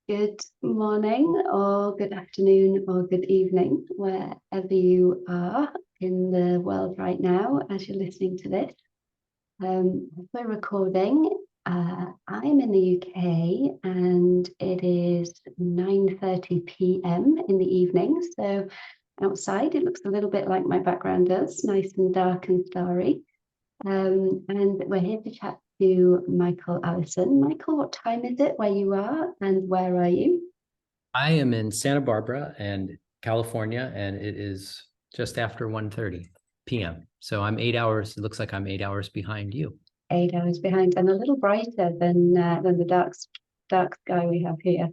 good morning or good afternoon or good evening, wherever you are in the world right now as you're listening to this. We're recording. I'm in the UK and it is 9:30 p.m. in the evening. So outside it looks a little bit like my background does, nice and dark and starry. And we're here to chat to Michael Allison. Michael, what time is it where you are and where are you? I am in Santa Barbara and California, and it is just after 1:30 p.m. So I'm 8 hours. It looks like I'm 8 hours behind you. 8 hours behind and a little brighter than the dark sky we have here.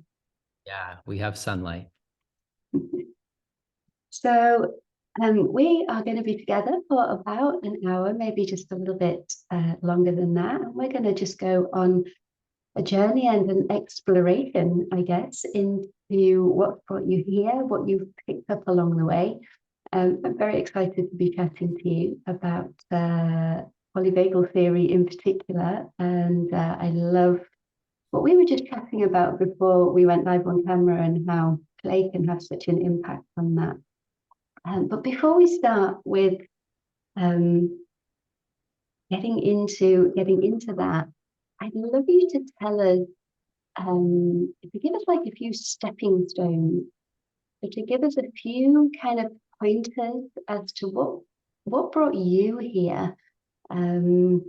Yeah, we have sunlight. So we are going to be together for about an hour, maybe just a little bit longer than that. And we're going to just go on a journey and an exploration, I guess, into what brought you here, what you've picked up along the way. I'm very excited to be chatting to you about polyvagal theory in particular, and I love what we were just chatting about before we went live on camera and how play can have such an impact on that. But before we start with um, getting into that, I'd love you to tell us, to give us like a few stepping stones, or to give us a few kind of pointers as to what brought you here. From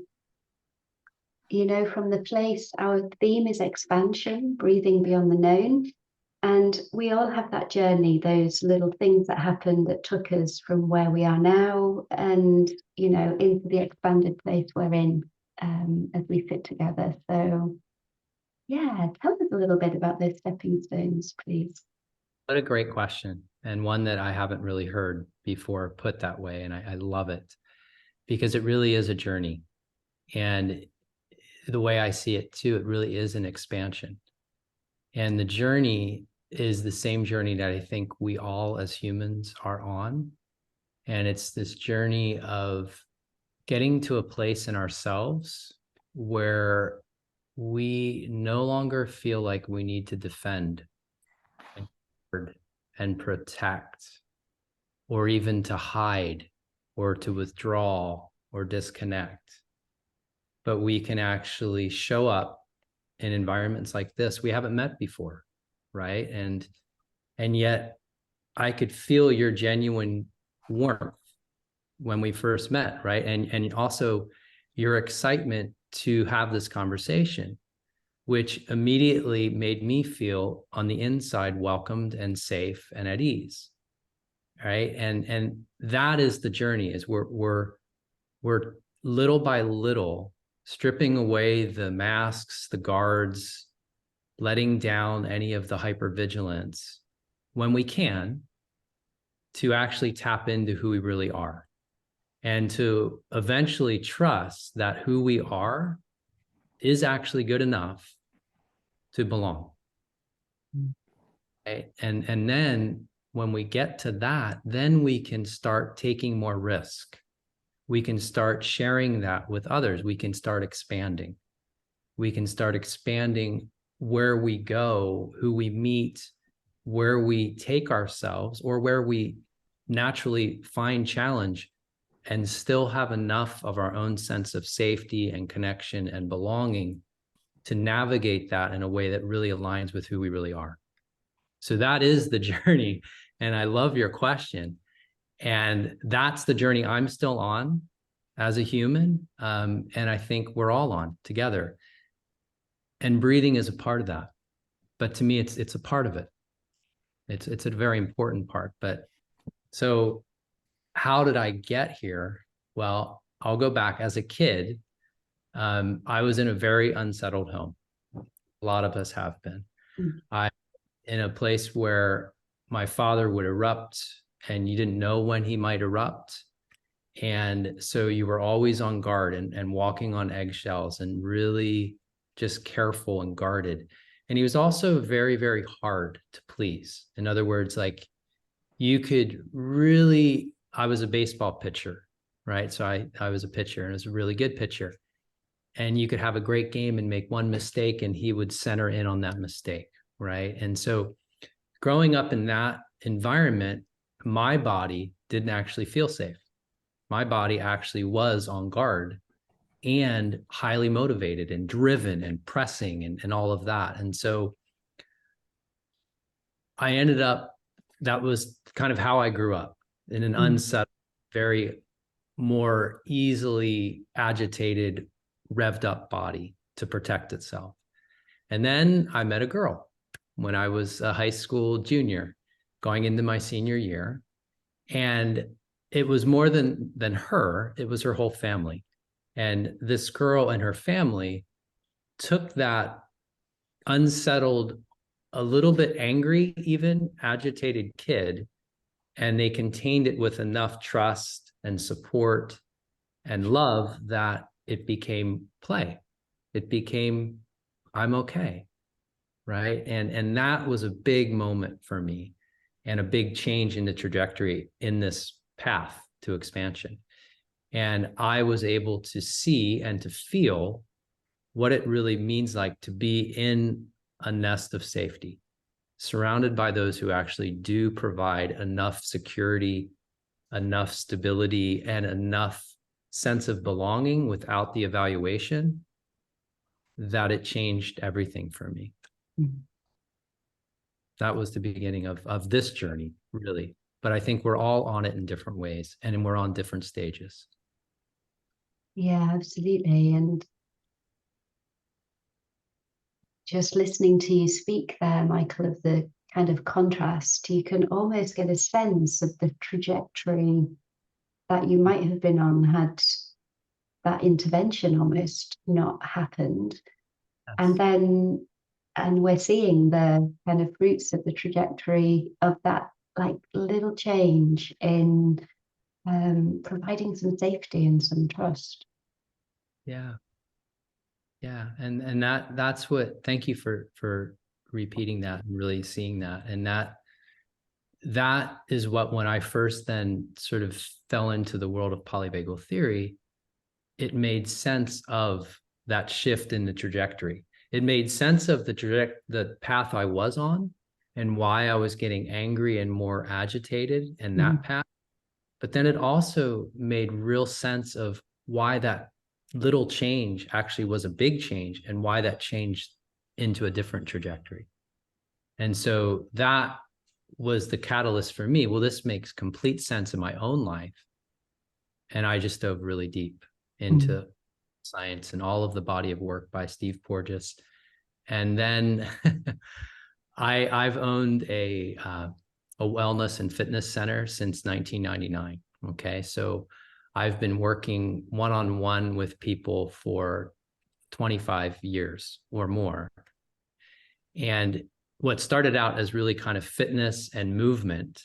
the place, our theme is expansion, breathing beyond the known. And we all have that journey, those little things that happened that took us from where we are now and, into the expanded place we're in as we sit together. So, yeah, tell us a little bit about those stepping stones, please. What a great question, and one that I haven't really heard before put that way. And I love it because it really is a journey. And the way I see it too, it really is an expansion. And the journey is the same journey that I think we all as humans are on. And it's this journey of getting to a place in ourselves where we no longer feel like we need to defend and protect, or even to hide, or to withdraw or disconnect. But we can actually show up in environments like this we haven't met before, right? And yet I could feel your genuine warmth when we first met, right? And also your excitement to have this conversation, which immediately made me feel on the inside welcomed and safe and at ease, right? And that is the journey, is we're little by little stripping away the masks, the guards, letting down any of the hypervigilance when we can, to actually tap into who we really are, and to eventually trust that who we are is actually good enough to belong. Okay? And then when we get to that, then we can start taking more risk. We can start sharing that with others. We can start expanding. We can start expanding where we go, who we meet, where we take ourselves, or where we naturally find challenge, and still have enough of our own sense of safety and connection and belonging to navigate that in a way that really aligns with who we really are. So that is the journey. And I love your question. And that's the journey I'm still on as a human. And I think we're all on together. And breathing is a part of that. But to me, it's a part of it. It's a very important part. But so how did I get here? Well, I'll go back. As a kid, I was in a very unsettled home. A lot of us have been. I in a place where my father would erupt and you didn't know when he might erupt. And so you were always on guard and walking on eggshells and really just careful and guarded. And he was also very, very hard to please. In other words, like you could really, I was a baseball pitcher, right? So I was a pitcher, and it was a really good pitcher. And you could have a great game and make one mistake and he would center in on that mistake, right? And so growing up in that environment, my body didn't actually feel safe. My body actually was on guard and highly motivated and driven and pressing and all of that. And so I ended up, that was kind of how I grew up, in an unsettled, very more easily agitated, revved up body to protect itself. And then I met a girl when I was a high school junior, going into my senior year. And it was more than her, it was her whole family. And this girl and her family took that unsettled, a little bit angry, even agitated kid, and they contained it with enough trust and support and love that it became play. It became, I'm okay, right? And that was a big moment for me, and a big change in the trajectory in this path to expansion. And I was able to see and to feel what it really means like to be in a nest of safety, surrounded by those who actually do provide enough security, enough stability, and enough sense of belonging without the evaluation, that it changed everything for me. Mm-hmm. That was the beginning of this journey, really. But I think we're all on it in different ways, and we're on different stages. Yeah, absolutely. And just listening to you speak there, Michael, of the kind of contrast, you can almost get a sense of the trajectory that you might have been on had that intervention almost not happened. Yes. And we're seeing the kind of fruits of the trajectory of that, like little change in providing some safety and some trust. Yeah. Yeah. And that's what, thank you for repeating that and really seeing that. And that is what, when I first then sort of fell into the world of polyvagal theory, it made sense of that shift in the trajectory. It made sense of the path I was on and why I was getting angry and more agitated in that path. But then it also made real sense of why that little change actually was a big change, and why that changed into a different trajectory. And so that was the catalyst for me. Well, this makes complete sense in my own life. And I just dove really deep into science and all of the body of work by Steve Porges. And then I've owned a wellness and fitness center since 1999. Okay. So I've been working one-on-one with people for 25 years or more. And what started out as really kind of fitness and movement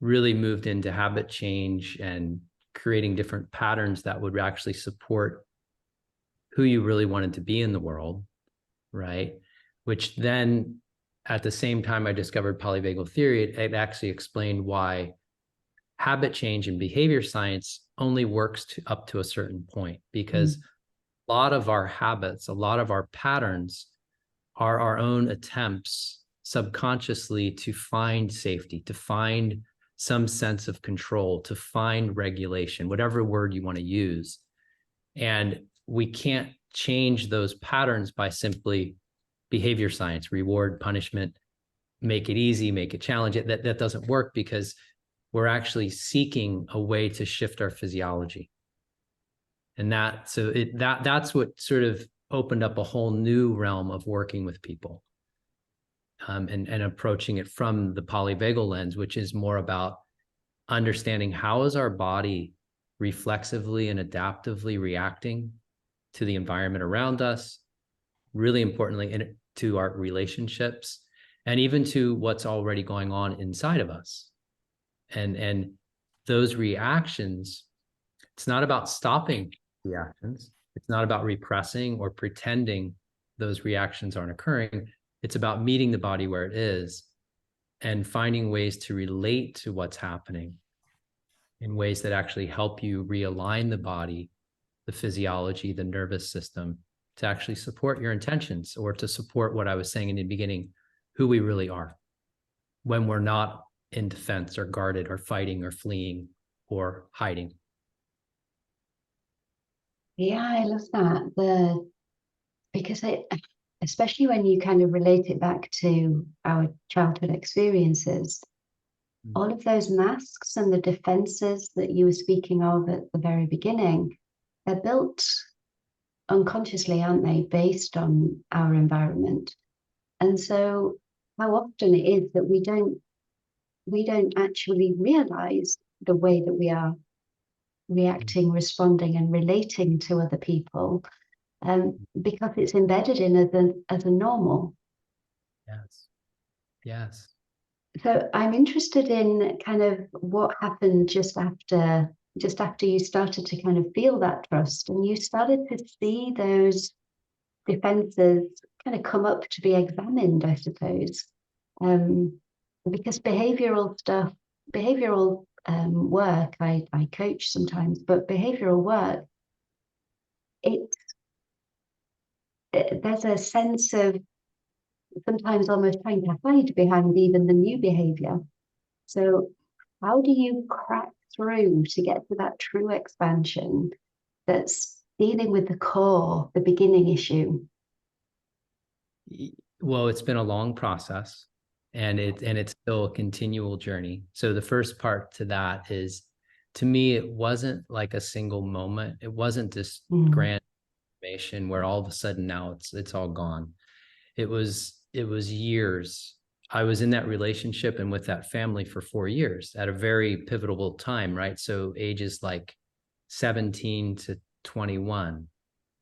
really moved into habit change and creating different patterns that would actually support who you really wanted to be in the world, right? Which then, at the same time I discovered polyvagal theory, it actually explained why habit change in behavior science only works up to a certain point, because a lot of our habits, a lot of our patterns are our own attempts subconsciously to find safety, to find some sense of control, to find regulation, whatever word you want to use. And we can't change those patterns by simply behavior science, reward, punishment, make it easy, make it challenging. That doesn't work, because we're actually seeking a way to shift our physiology. And that's what sort of opened up a whole new realm of working with people, and approaching it from the polyvagal lens, which is more about understanding how is our body reflexively and adaptively reacting to the environment around us, really importantly, to our relationships, and even to what's already going on inside of us. And those reactions, it's not about stopping reactions. It's not about repressing or pretending those reactions aren't occurring. It's about meeting the body where it is and finding ways to relate to what's happening in ways that actually help you realign the body, the physiology, the nervous system, to actually support your intentions, or to support what I was saying in the beginning, who we really are when we're not in defense or guarded or fighting or fleeing or hiding. Yeah, I love that. Because especially when you kind of relate it back to our childhood experiences, all of those masks and the defenses that you were speaking of at the very beginning, they're built unconsciously, aren't they, based on our environment. And so how often it is that we don't actually realize the way that we are reacting, responding, and relating to other people, because it's embedded in as a normal. Yes. Yes. So I'm interested in kind of what happened just after you started to kind of feel that trust and you started to see those defenses kind of come up to be examined, I suppose. Because behavioral work, I coach sometimes, but behavioral work, there's a sense of sometimes almost trying to hide behind even the new behavior. So how do you crack through to get to that true expansion that's dealing with the core, the beginning issue? Well, it's been a long process, and it's still a continual journey. So the first part to that is, to me, it wasn't like a single moment. It wasn't this grand transformation where all of a sudden now it's all gone. It was years. I was in that relationship and with that family for 4 years at a very pivotal time, right? So ages like 17 to 21,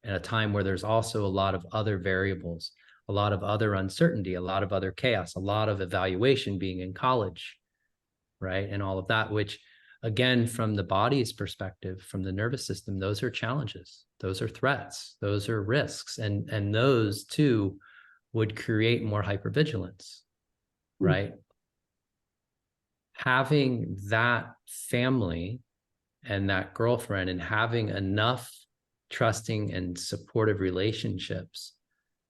at a time where there's also a lot of other variables, a lot of other uncertainty, a lot of other chaos, a lot of evaluation, being in college, right? And all of that, which again, from the body's perspective, from the nervous system, those are challenges, those are threats, those are risks. And those too would create more hypervigilance, right? Having that family and that girlfriend and having enough trusting and supportive relationships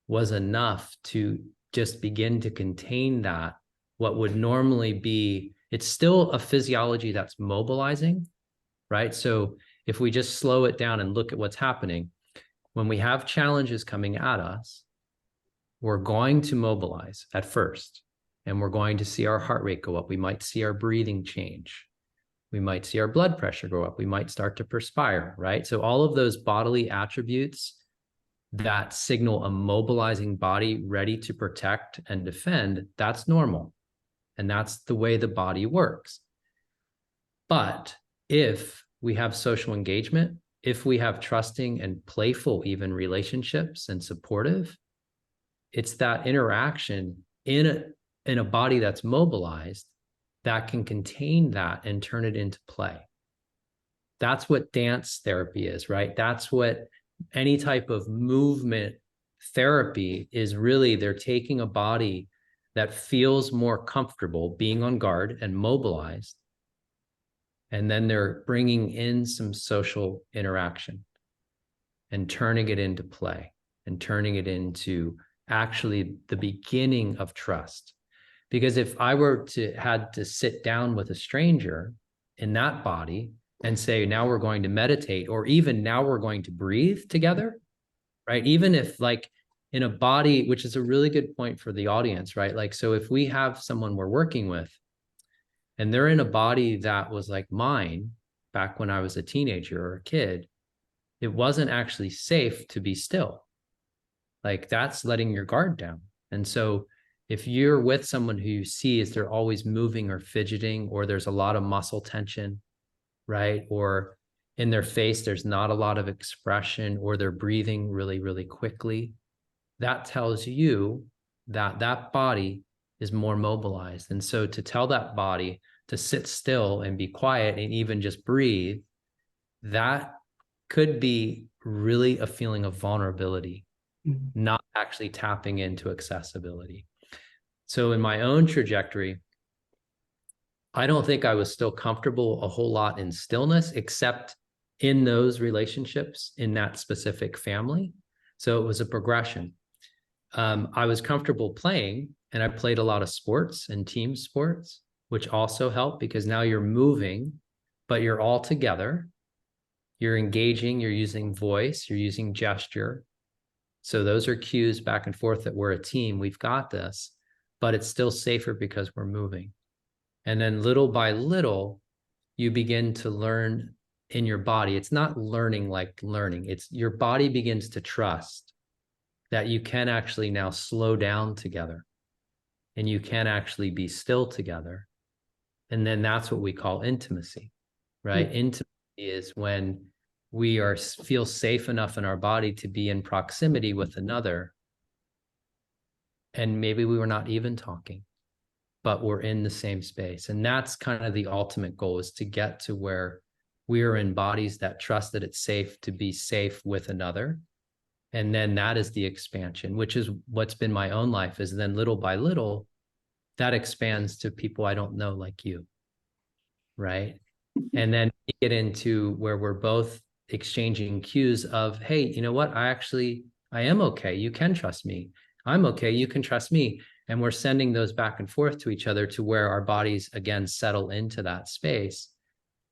was enough to just begin to contain that, what would normally be, it's still a physiology that's mobilizing, right? So if we just slow it down and look at what's happening, when we have challenges coming at us, we're going to mobilize at first, and we're going to see our heart rate go up. We might see our breathing change. We might see our blood pressure go up. We might start to perspire, right? So all of those bodily attributes that signal a mobilizing body ready to protect and defend, that's normal. And that's the way the body works. But if we have social engagement, if we have trusting and playful even relationships and supportive, it's that interaction in a body that's mobilized that can contain that and turn it into play. That's what dance therapy is, right? That's what any type of movement therapy is. Really, they're taking a body that feels more comfortable being on guard and mobilized, and then they're bringing in some social interaction and turning it into play and turning it into actually the beginning of trust. Because if I were to had to sit down with a stranger in that body and say, now we're going to meditate, or even now we're going to breathe together, right? Even if like in a body, which is a really good point for the audience, right? Like, so if we have someone we're working with and they're in a body that was like mine back when I was a teenager or a kid, it wasn't actually safe to be still. Like, that's letting your guard down. And so if you're with someone who you see is they're always moving or fidgeting, or there's a lot of muscle tension, right? Or in their face, there's not a lot of expression, or they're breathing really, really quickly, that tells you that that body is more mobilized. And so to tell that body to sit still and be quiet and even just breathe, that could be really a feeling of vulnerability, not actually tapping into accessibility. So in my own trajectory, I don't think I was still comfortable a whole lot in stillness, except in those relationships in that specific family. So it was a progression. I was comfortable playing, and I played a lot of sports and team sports, which also helped because now you're moving, but you're all together. You're engaging, you're using voice, you're using gesture. So those are cues back and forth that we're a team, we've got this, but it's still safer because we're moving. And then little by little, you begin to learn in your body. It's not learning like learning, it's your body begins to trust that you can actually now slow down together and you can actually be still together. And then that's what we call intimacy, right? Mm-hmm. Intimacy is when we feel safe enough in our body to be in proximity with another. And maybe we were not even talking, but we're in the same space. And that's kind of the ultimate goal, is to get to where we are in bodies that trust that it's safe to be safe with another. And then that is the expansion, which is what's been my own life, is then little by little, that expands to people I don't know, like you, right? And then we get into where we're both exchanging cues of, hey, you know what? I am okay. You can trust me. I'm okay. You can trust me. And we're sending those back and forth to each other to where our bodies, again, settle into that space.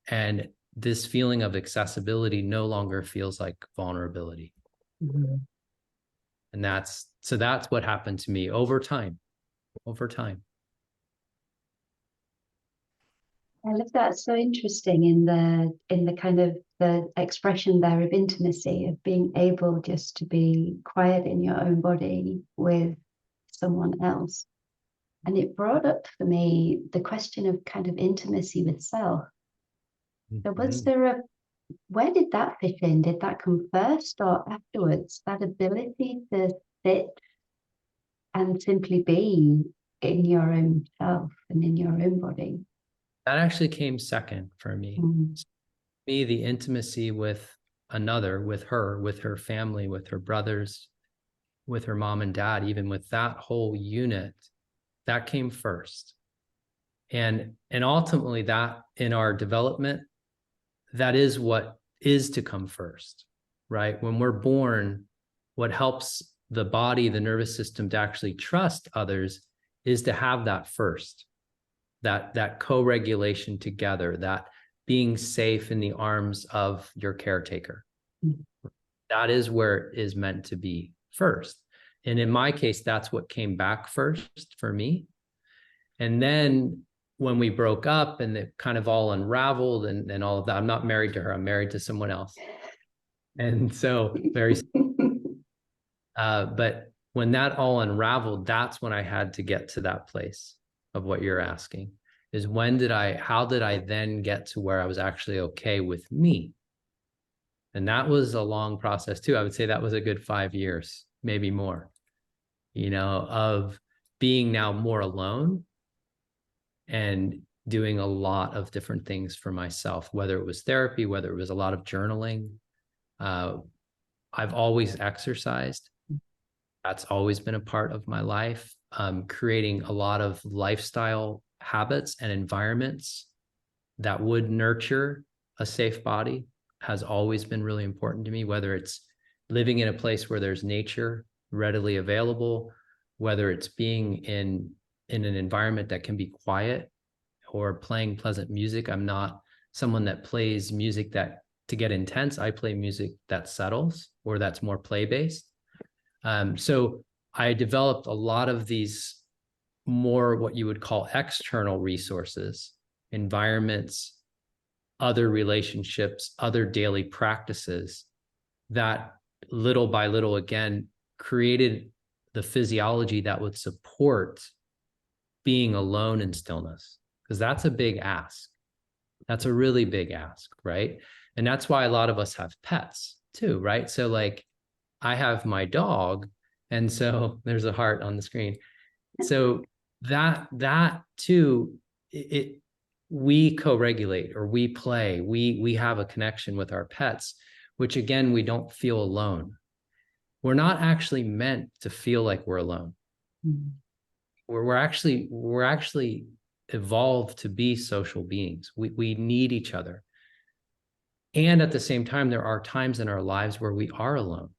And this feeling of accessibility no longer feels like vulnerability. Mm-hmm. And that's what happened to me over time. I love that. It's so interesting in the kind of the expression there of intimacy, of being able just to be quiet in your own body with someone else. And it brought up for me the question of kind of intimacy with self. So where did that fit in? Did that come first or afterwards? That ability to sit and simply be in your own self and in your own body? That actually came second for me. Mm-hmm. Me, the intimacy with another, with her family, with her brothers, with her mom and dad, even with that whole unit, that came first. And ultimately, that in our development, that is what is to come first, right? When we're born, what helps the body, the nervous system to actually trust others is to have that first, that co-regulation together, that being safe in the arms of your caretaker. Mm-hmm. That is where it is meant to be first. And in my case, that's what came back first for me. And then when we broke up and it kind of all unraveled and all of that, I'm not married to her, I'm married to someone else. And so but when that all unraveled, that's when I had to get to that place of what you're asking, is how did I then get to where I was actually okay with me? And that was a long process too. I would say that was a good 5 years, maybe more, of being now more alone and doing a lot of different things for myself, whether it was therapy, whether it was a lot of journaling. I've always exercised. That's always been a part of my life. Creating a lot of lifestyle habits and environments that would nurture a safe body has always been really important to me, whether it's living in a place where there's nature readily available, whether it's being in an environment that can be quiet, or playing pleasant music. I'm not someone that plays music to get intense. I play music that settles, or that's more play-based. So I developed a lot of these more what you would call external resources, environments, other relationships, other daily practices that little by little, again, created the physiology that would support being alone in stillness, because that's a big ask. That's a really big ask, right? And that's why a lot of us have pets too, right? So like I have my dog, and so there's a heart on the screen. So that too, we co-regulate, or we play, we have a connection with our pets, which again, we don't feel alone. We're not actually meant to feel like we're alone. Mm-hmm. We're actually evolved to be social beings. We need each other. And at the same time, there are times in our lives where we are alone.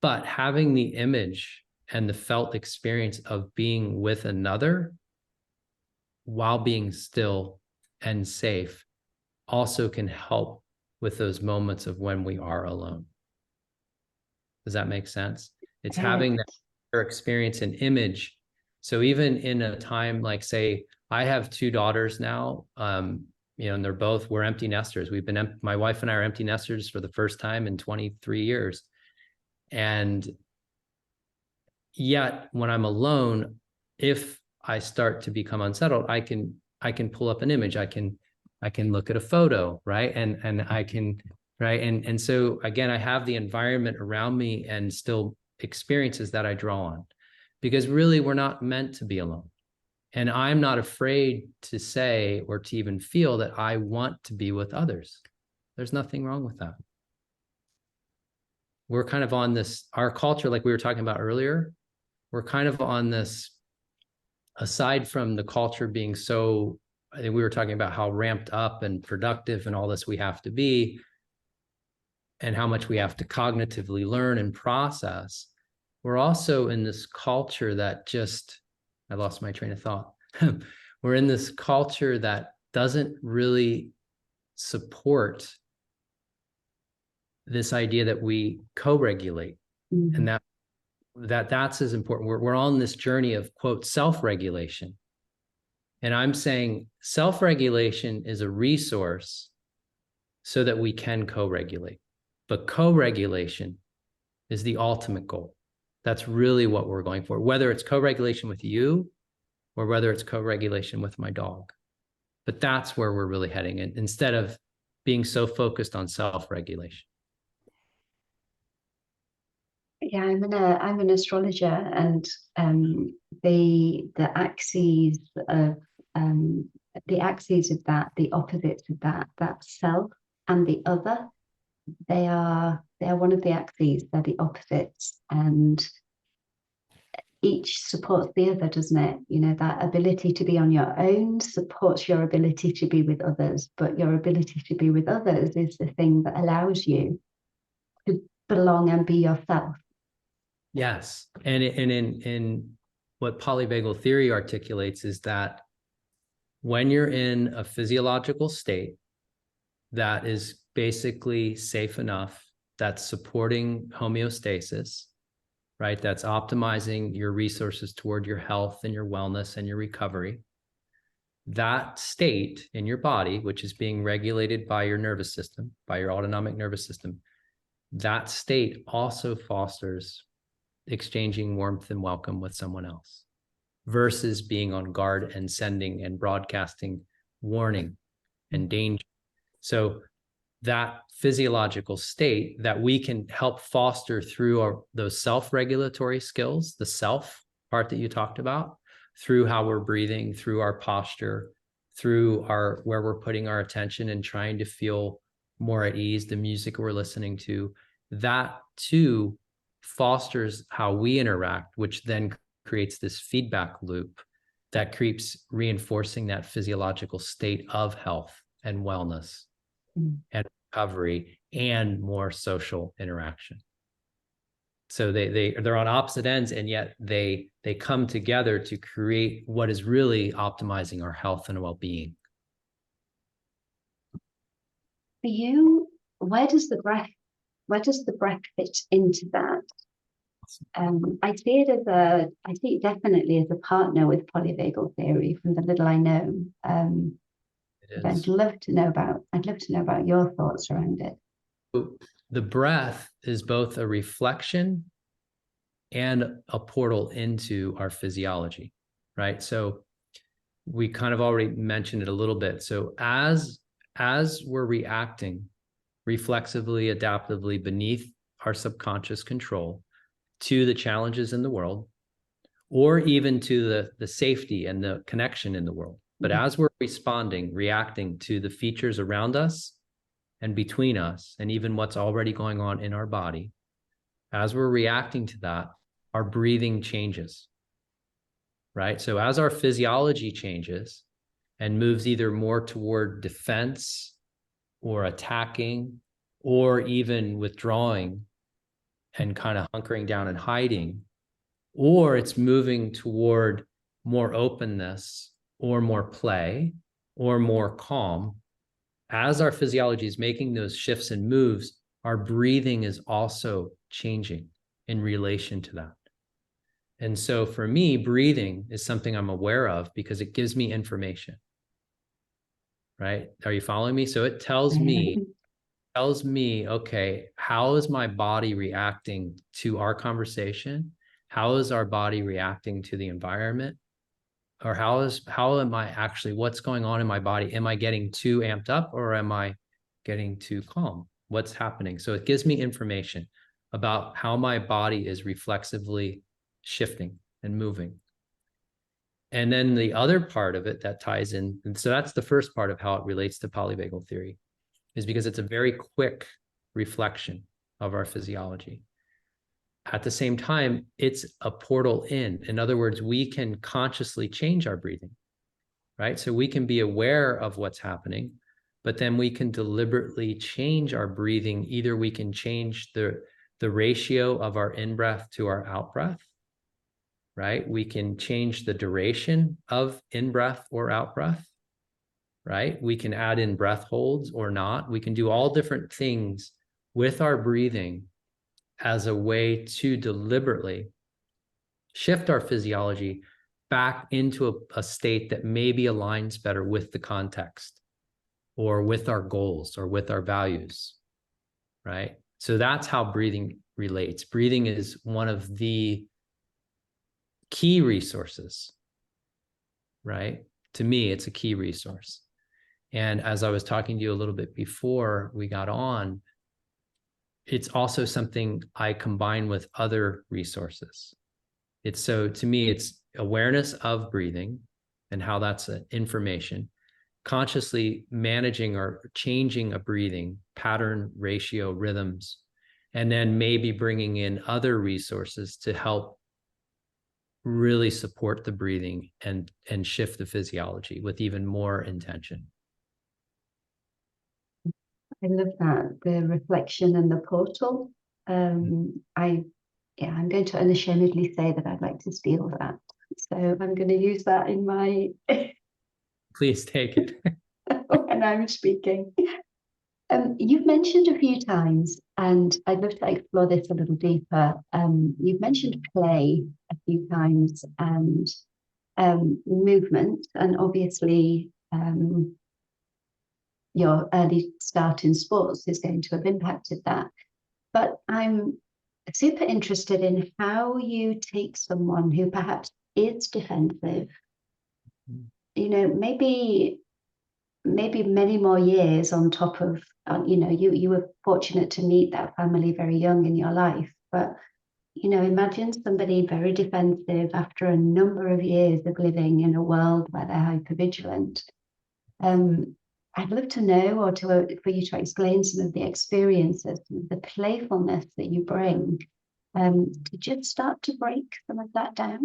But having the image and the felt experience of being with another while being still and safe also can help with those moments of when we are alone. Does that make sense? It's having that experience and image. So even in a time like, say, I have two daughters now, and we're empty nesters. My wife and I are empty nesters for the first time in 23 years. And yet when I'm alone, if I start to become unsettled, I can pull up an image. I can look at a photo, right? And I can, right? And so again, I have the environment around me and still experiences that I draw on, because really we're not meant to be alone. And I'm not afraid to say or to even feel that I want to be with others. There's nothing wrong with that. We're kind of on this, our culture, like we were talking about earlier, we're kind of on this, aside from the culture being so, I think we were talking about how ramped up and productive and all this we have to be, and how much we have to cognitively learn and process. We're also in this culture that just, I lost my train of thought. We're in this culture that doesn't really support this idea that we co-regulate, and that's as important. We're on this journey of, quote, self-regulation. And I'm saying self-regulation is a resource so that we can co-regulate. But co-regulation is the ultimate goal. That's really what we're going for, whether it's co-regulation with you or whether it's co-regulation with my dog. But that's where we're really heading, instead of being so focused on self-regulation. Yeah, I'm an astrologer, and the axes of the axes of that, the opposites of that self and the other, they are one of the axes. They're the opposites, and each supports the other, doesn't it? You know, that ability to be on your own supports your ability to be with others, but your ability to be with others is the thing that allows you to belong and be yourself. Yes. And in what polyvagal theory articulates is that when you're in a physiological state that is basically safe enough, that's supporting homeostasis, right? That's optimizing your resources toward your health and your wellness and your recovery. That state in your body, which is being regulated by your nervous system, by your autonomic nervous system, that state also fosters exchanging warmth and welcome with someone else, versus being on guard and sending and broadcasting warning and danger. So that physiological state that we can help foster through those self-regulatory skills, the self part that you talked about, through how we're breathing, through our posture, through where we're putting our attention and trying to feel more at ease, the music we're listening to, that too fosters how we interact, which then creates this feedback loop that keeps reinforcing that physiological state of health and wellness and recovery and more social interaction. So they're on opposite ends, and yet they come together to create what is really optimizing our health and well-being. For you, where does the breath fit into that? I see it definitely as a partner with polyvagal theory from the little I know. I'd love to know about your thoughts around it. The breath is both a reflection and a portal into our physiology, right? So we kind of already mentioned it a little bit. So as we're reacting reflexively, adaptively, beneath our subconscious control to the challenges in the world, or even to the safety and the connection in the world. But as we're reacting to the features around us and between us, and even what's already going on in our body, as we're reacting to that, our breathing changes, right? So as our physiology changes and moves either more toward defense or attacking or even withdrawing, and kind of hunkering down and hiding, or it's moving toward more openness or more play or more calm. As our physiology is making those shifts and moves, our breathing is also changing in relation to that. And so for me, breathing is something I'm aware of because it gives me information, right? Are you following me? So it tells me, okay, how is my body reacting to our conversation? How is our body reacting to the environment? Or how am I actually, what's going on in my body? Am I getting too amped up or am I getting too calm? What's happening? So it gives me information about how my body is reflexively shifting and moving. And then the other part of it that ties in, and so that's the first part of how it relates to polyvagal theory, is because it's a very quick reflection of our physiology. At the same time, it's a portal in. In other words, we can consciously change our breathing, right? So we can be aware of what's happening, but then we can deliberately change our breathing. Either we can change the ratio of our in-breath to our out-breath, right? We can change the duration of in-breath or out-breath, right? We can add in breath holds or not. We can do all different things with our breathing as a way to deliberately shift our physiology back into a state that maybe aligns better with the context or with our goals or with our values, right? So that's how breathing relates. Breathing is one of the key resources, right? To me, it's a key resource. And as I was talking to you a little bit before we got on, it's also something I combine with other resources. To me, it's awareness of breathing and how that's information, consciously managing or changing a breathing pattern, ratio, rhythms, and then maybe bringing in other resources to help really support the breathing and shift the physiology with even more intention. I love that, the reflection and the portal. I'm going to unashamedly say that I'd like to steal that. So I'm going to use that in my... Please take it. when I'm speaking. You've mentioned a few times, and I'd love to explore this a little deeper. You've mentioned play a few times and movement, and obviously your early start in sports is going to have impacted that. But I'm super interested in how you take someone who perhaps is defensive, maybe many more years on top of, you were fortunate to meet that family very young in your life, but imagine somebody very defensive after a number of years of living in a world where they're hypervigilant. I'd love to know, or for you to explain some of the experiences, some of the playfulness that you bring, to just start to break some of that down.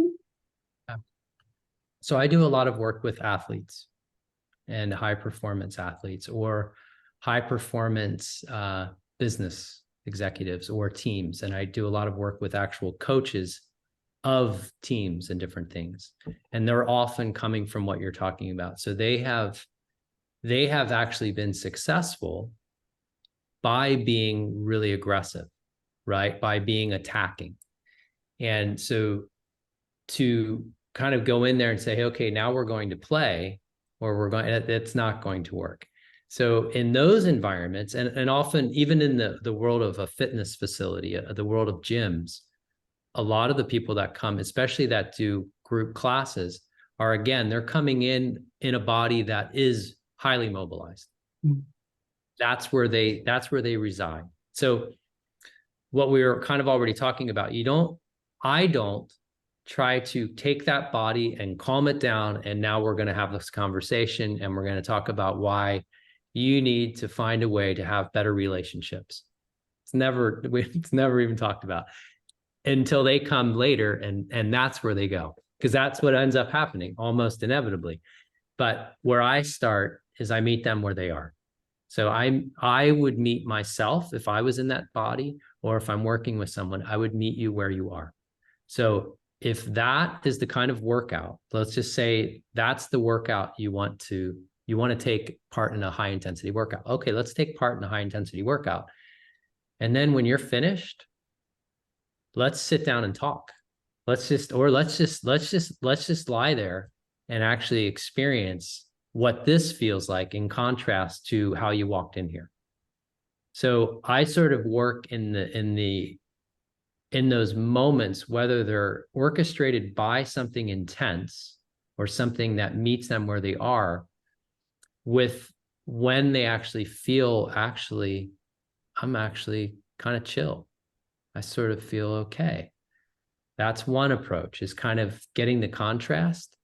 So I do a lot of work with athletes and high performance athletes or high performance business executives or teams. And I do a lot of work with actual coaches of teams and different things. And they're often coming from what you're talking about. So they have actually been successful by being really aggressive, right? By being attacking. And so to kind of go in there and say, okay, now we're going to play, or it's not going to work. So in those environments, and often even in the world of a fitness facility, the world of gyms, a lot of the people that come, especially that do group classes, are, again, they're coming in a body that is highly mobilized. Mm-hmm. That's where they reside. So what we were kind of already talking about, I don't try to take that body and calm it down. And now we're going to have this conversation and we're going to talk about why you need to find a way to have better relationships. It's never even talked about until they come later. And that's where they go, because that's what ends up happening almost inevitably. But where I start is I meet them where they are. So I would meet myself if I was in that body, or if I'm working with someone, I would meet you where you are. So if that is the kind of workout, let's just say that's the workout you want to take part in a high intensity workout. Okay, let's take part in a high intensity workout. And then when you're finished, let's sit down and talk. Let's just lie there and actually experience what this feels like in contrast to how you walked in here. So I sort of work in those moments, whether they're orchestrated by something intense or something that meets them where they are, with when they actually feel, I'm actually kind of chill. I sort of feel okay. That's one approach, is kind of getting the contrast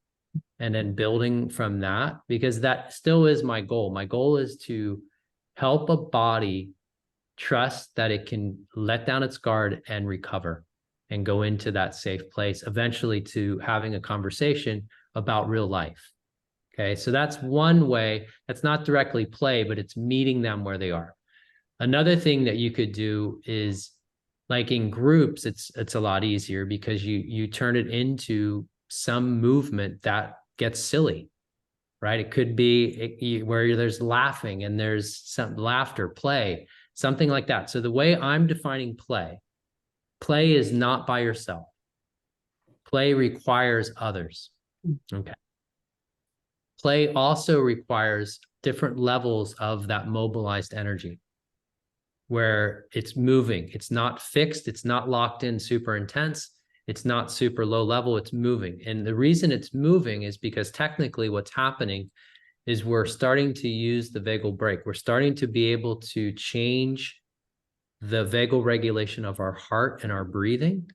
and then building from that, because that still is my goal. My goal is to help a body trust that it can let down its guard and recover and go into that safe place, eventually to having a conversation about real life. Okay, so that's one way. That's not directly play, but it's meeting them where they are. Another thing that you could do is, like in groups, it's a lot easier because you turn it into some movement that gets silly, right? It could be where there's laughing and there's some laughter, play, something like that. So the way I'm defining play is not by yourself. Play requires others. Okay. Play also requires different levels of that mobilized energy, where it's moving. It's not fixed. It's not locked in, super intense. It's not super low level. It's moving. And the reason it's moving is because technically what's happening is we're starting to use the vagal brake. We're starting to be able to change the vagal regulation of our heart and our breathing,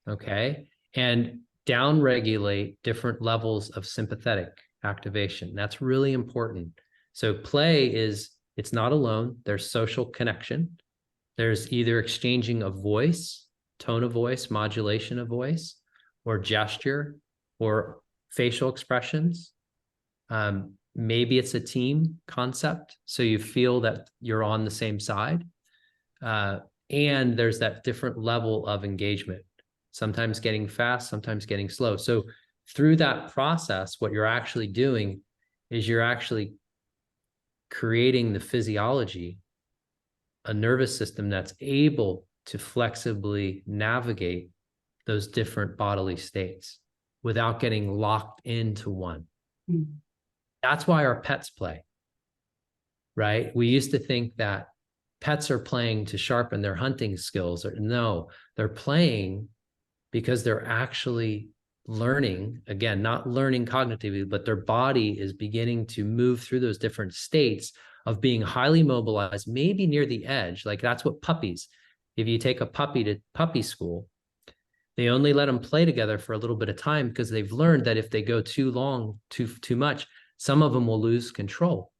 okay? And downregulate different levels of sympathetic activation. That's really important. So play is, it's not alone. There's social connection. There's either exchanging of voice, tone of voice, modulation of voice, or gesture, or facial expressions. Maybe it's a team concept, so you feel that you're on the same side. And there's that different level of engagement, sometimes getting fast, sometimes getting slow. So through that process, what you're actually doing is you're actually creating the physiology, a nervous system that's able to flexibly navigate those different bodily states without getting locked into one. Mm-hmm. That's why our pets play, right? We used to think that pets are playing to sharpen their hunting skills. No, they're playing because they're actually learning, again, not learning cognitively, but their body is beginning to move through those different states of being highly mobilized, maybe near the edge. Like that's what puppies, if you take a puppy to puppy school, they only let them play together for a little bit of time because they've learned that if they go too long, too much, some of them will lose control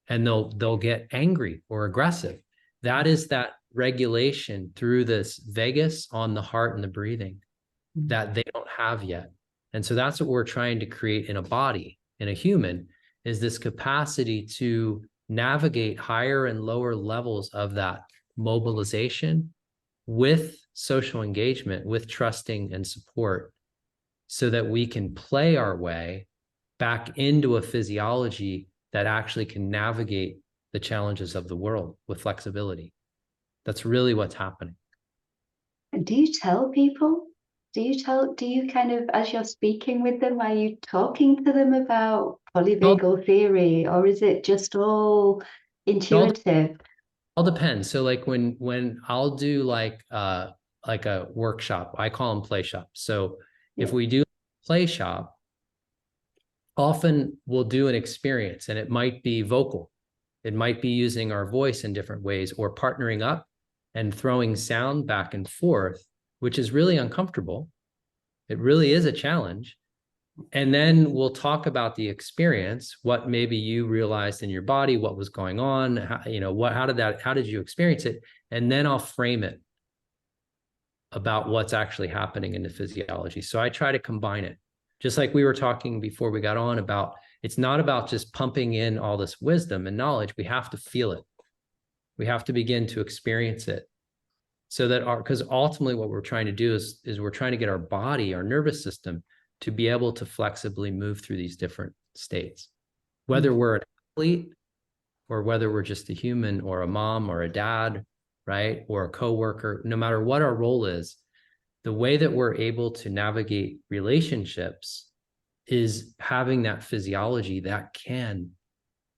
and they'll get angry or aggressive. That is that regulation through this vagus on the heart and the breathing that they don't have yet. And so that's what we're trying to create in a body, in a human, is this capacity to navigate higher and lower levels of that mobilization with social engagement, with trusting and support, so that we can play our way back into a physiology that actually can navigate the challenges of the world with flexibility. That's really what's happening. Do you tell people? Do you kind of, as you're speaking with them, are you talking to them about polyvagal theory, or is it just all intuitive? All depends. So like when I'll do like a workshop, I call them play shops. So if we do play shop, often we'll do an experience, and it might be vocal. It might be using our voice in different ways, or partnering up and throwing sound back and forth, which is really uncomfortable. It really is a challenge. And then we'll talk about the experience, what maybe you realized in your body, what was going on, how did you experience it? And then I'll frame it about what's actually happening in the physiology. So I try to combine it. Just like we were talking before we got on about, it's not about just pumping in all this wisdom and knowledge. We have to feel it. We have to begin to experience it. so that because ultimately what we're trying to do is we're trying to get our body, our nervous system, to be able to flexibly move through these different states, whether we're an athlete or whether we're just a human or a mom or a dad, right? Or a coworker, no matter what our role is, the way that we're able to navigate relationships is having that physiology that can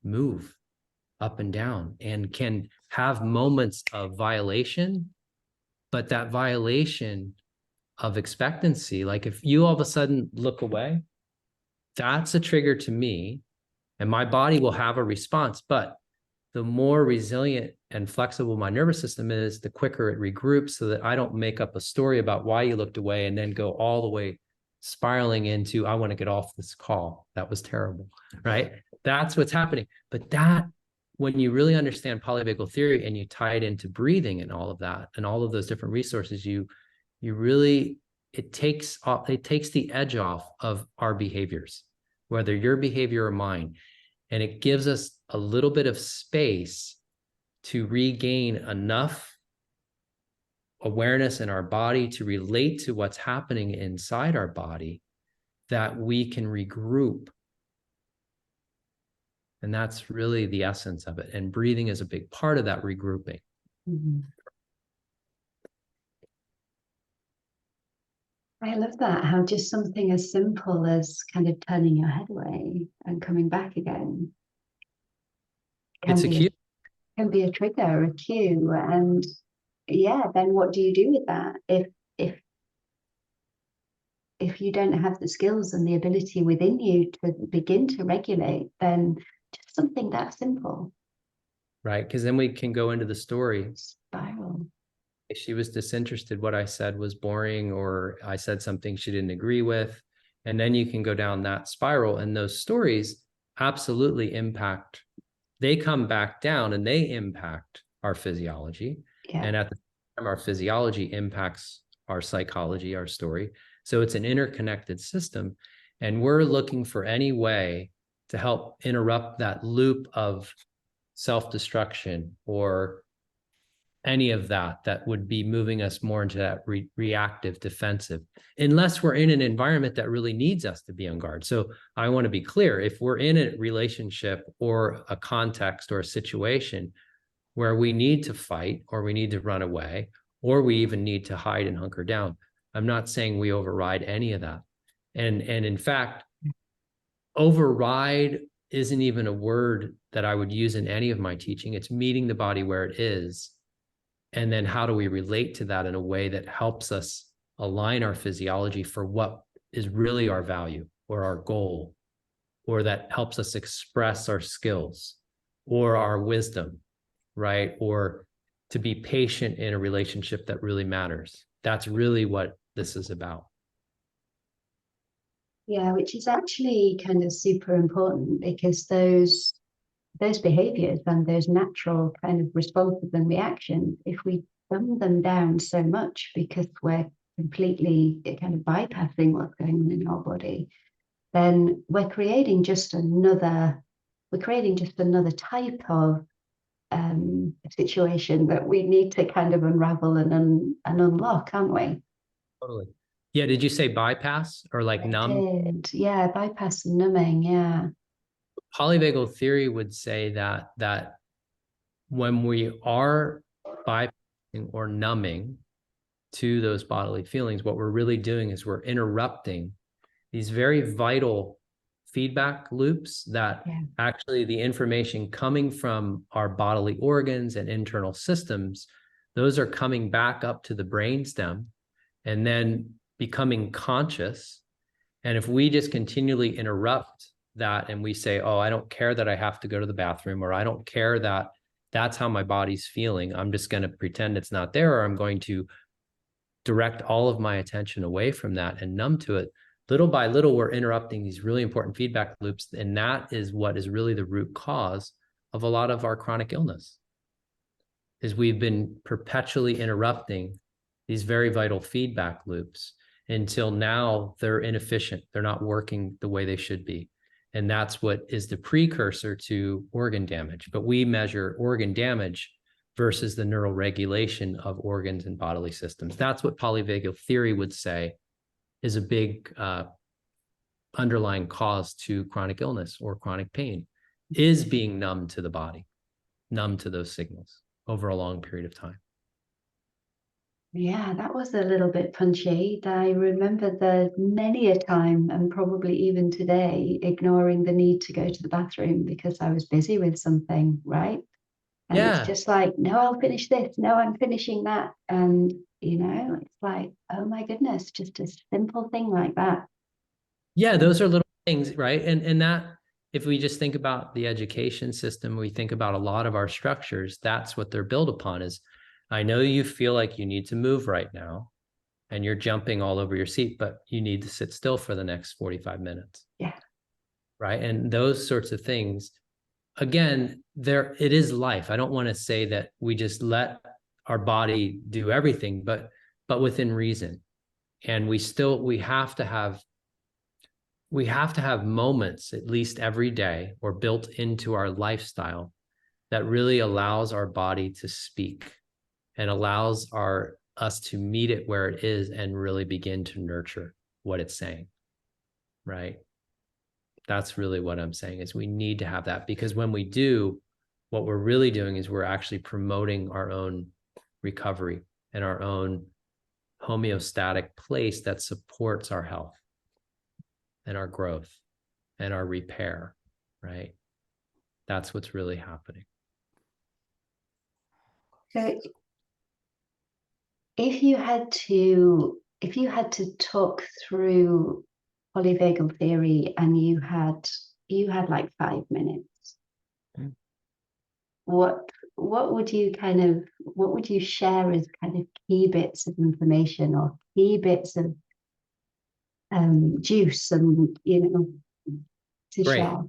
move up and down and can have moments of violation, but that violation of expectancy, like if you all of a sudden look away, that's a trigger to me, and my body will have a response. But the more resilient and flexible my nervous system is, the quicker it regroups, so that I don't make up a story about why you looked away and then go all the way spiraling into, I want to get off this call. That was terrible, right? That's what's happening. But that, when you really understand polyvagal theory and you tie it into breathing and all of that, and all of those different resources, you really, it takes the edge off of our behaviors, whether your behavior or mine. And it gives us a little bit of space to regain enough awareness in our body to relate to what's happening inside our body, that we can regroup. And that's really the essence of it. And breathing is a big part of that regrouping. Mhm. I love that, how just something as simple as kind of turning your head away and coming back again It's a cue. can be a trigger, a cue. And yeah, then what do you do with that? If you don't have the skills and the ability within you to begin to regulate, then just something that simple. Right, because then we can go into the story. Spiral. If she was disinterested, what I said was boring, or I said something she didn't agree with. And then you can go down that spiral, and those stories absolutely impact. They come back down and they impact our physiology. Yeah. And at the time, our physiology impacts our psychology, our story. So it's an interconnected system. And we're looking for any way to help interrupt that loop of self-destruction or any of that would be moving us more into that reactive defensive, unless we're in an environment that really needs us to be on guard. So I want to be clear, if we're in a relationship or a context or a situation where we need to fight, or we need to run away, or we even need to hide and hunker down, I'm not saying we override any of that. And in fact, override isn't even a word that I would use in any of my teaching. It's meeting the body where it is. And then how do we relate to that in a way that helps us align our physiology for what is really our value or our goal, or that helps us express our skills or our wisdom, right? Or to be patient in a relationship that really matters. That's really what this is about. Yeah, which is actually kind of super important, because those behaviors and those natural kind of responses and reactions, if we dumb them down so much because we're completely kind of bypassing what's going on in our body, then we're creating just another type of situation that we need to kind of unravel and unlock, aren't we? Totally. Yeah. Did you say bypass or like numb? Yeah, bypass and numbing. Yeah. Polyvagal theory would say that when we are bypassing or numbing to those bodily feelings, what we're really doing is we're interrupting these very vital feedback loops that actually the information coming from our bodily organs and internal systems, those are coming back up to the brainstem and then becoming conscious. And if we just continually interrupt that and we say, oh, I don't care that I have to go to the bathroom, or I don't care that that's how my body's feeling, I'm just going to pretend it's not there, or I'm going to direct all of my attention away from that and numb to it. Little by little, we're interrupting these really important feedback loops. And that is what is really the root cause of a lot of our chronic illness, is we've been perpetually interrupting these very vital feedback loops until now they're inefficient. They're not working the way they should be. And that's what is the precursor to organ damage. But we measure organ damage versus the neural regulation of organs and bodily systems. That's what polyvagal theory would say is a big underlying cause to chronic illness or chronic pain, is being numb to the body, numb to those signals over a long period of time. Yeah, that was a little bit punchy. I remember the many a time, and probably even today, ignoring the need to go to the bathroom because I was busy with something, right? And it's Yeah. just like, no, I'll finish this. No, I'm finishing that. And, it's like, oh my goodness, just a simple thing like that. Yeah, those are little things, right? And that, if we just think about the education system, we think about a lot of our structures, that's what they're built upon is, I know you feel like you need to move right now and you're jumping all over your seat, but you need to sit still for the next 45 minutes. Yeah. Right. And those sorts of things, again, it is life. I don't want to say that we just let our body do everything, but within reason. And we have to have moments, at least every day, or built into our lifestyle that really allows our body to speak and allows us to meet it where it is and really begin to nurture what it's saying. Right. That's really what I'm saying is we need to have that, because when we do, what we're really doing is we're actually promoting our own recovery and our own homeostatic place that supports our health and our growth and our repair, right? That's what's really happening. So if you had to talk through polyvagal theory and you had like 5 minutes, what would you share as kind of key bits of information or key bits of juice and to Great. share?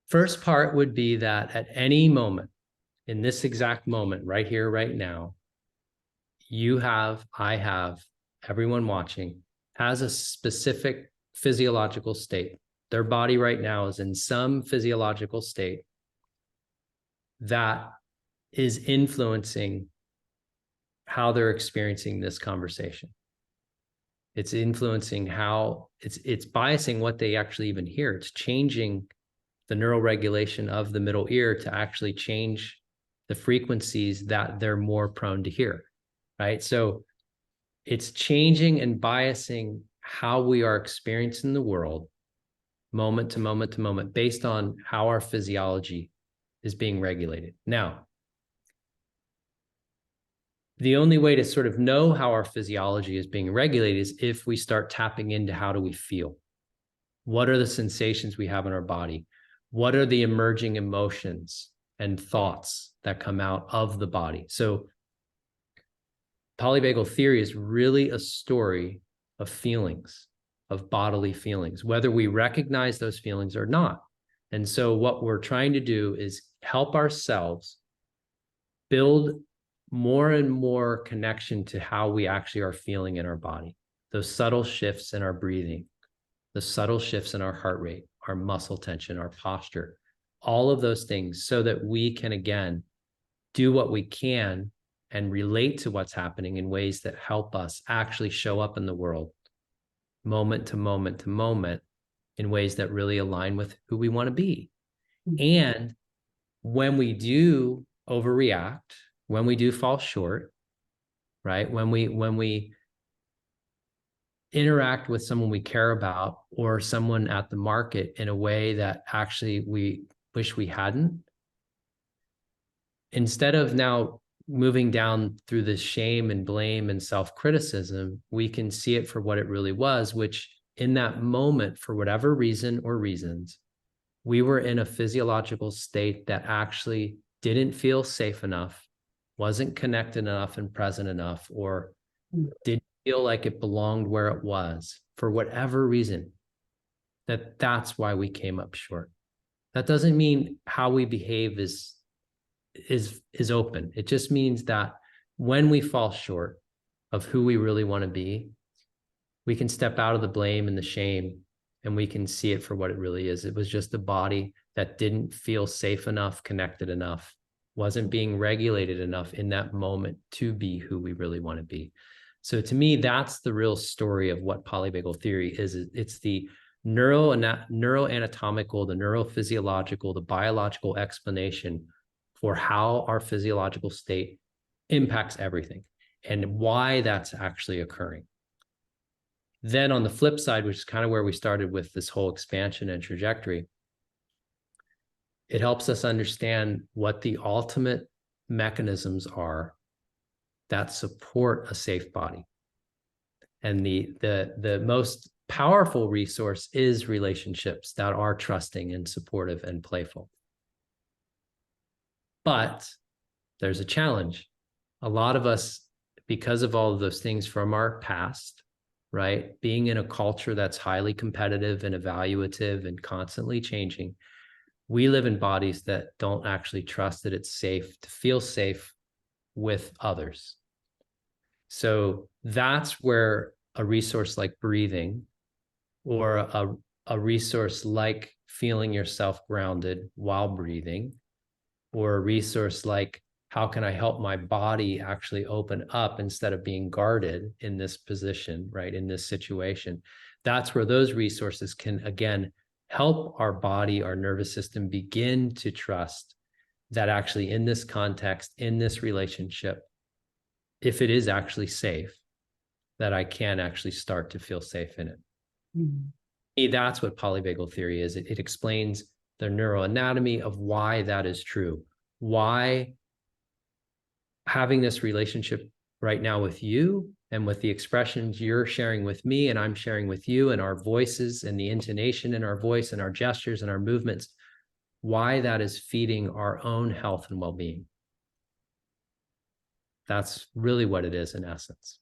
First part would be that at any moment, in this exact moment, right here, right now, I have, everyone watching has a specific physiological state. Their body right now is in some physiological state that is influencing how they're experiencing this conversation. It's influencing how it's biasing what they actually even hear. It's changing the neural regulation of the middle ear to actually change the frequencies that they're more prone to hear, right? So it's changing and biasing how we are experiencing the world moment to moment to moment based on how our physiology is being regulated. Now, the only way to sort of know how our physiology is being regulated is if we start tapping into how do we feel? What are the sensations we have in our body? What are the emerging emotions and thoughts that come out of the body? So polyvagal theory is really a story of feelings, of bodily feelings, whether we recognize those feelings or not. And so what we're trying to do is help ourselves build more and more connection to how we actually are feeling in our body, those subtle shifts in our breathing, the subtle shifts in our heart rate, our muscle tension, our posture, all of those things, so that we can, again, do what we can and relate to what's happening in ways that help us actually show up in the world moment to moment to moment in ways that really align with who we want to be. And when we do overreact, when we do fall short, right? When we interact with someone we care about or someone at the market in a way that actually we wish we hadn't, instead of now moving down through this shame and blame and self-criticism, we can see it for what it really was, which in that moment, for whatever reason or reasons, we were in a physiological state that actually didn't feel safe enough, wasn't connected enough and present enough, or didn't feel like it belonged where it was for whatever reason. That's why we came up short. That doesn't mean how we behave is open. It just means that when we fall short of who we really want to be, we can step out of the blame and the shame, and we can see it for what it really is. It was just a body that didn't feel safe enough, connected enough, wasn't being regulated enough in that moment to be who we really want to be. So to me, that's the real story of what polyvagal theory is. It's the neuroanatomical, the neurophysiological, the biological explanation for how our physiological state impacts everything and why that's actually occurring. Then on the flip side, which is kind of where we started with this whole expansion and trajectory, it helps us understand what the ultimate mechanisms are that support a safe body. And the most powerful resource is relationships that are trusting and supportive and playful. But there's a challenge. A lot of us, because of all of those things from our past, right? Being in a culture that's highly competitive and evaluative and constantly changing, we live in bodies that don't actually trust that it's safe to feel safe with others. So that's where a resource like breathing, or a resource like feeling yourself grounded while breathing, or a resource like, how can I help my body actually open up instead of being guarded in this position, right? In this situation. That's where those resources can, again, help our body, our nervous system begin to trust that actually in this context, in this relationship, if it is actually safe, that I can actually start to feel safe in it. Mm-hmm. That's what polyvagal theory is. It explains the neuroanatomy of why that is true. Why having this relationship right now with you and with the expressions you're sharing with me and I'm sharing with you, and our voices and the intonation in our voice and our gestures and our movements, why that is feeding our own health and well-being. That's really what it is in essence.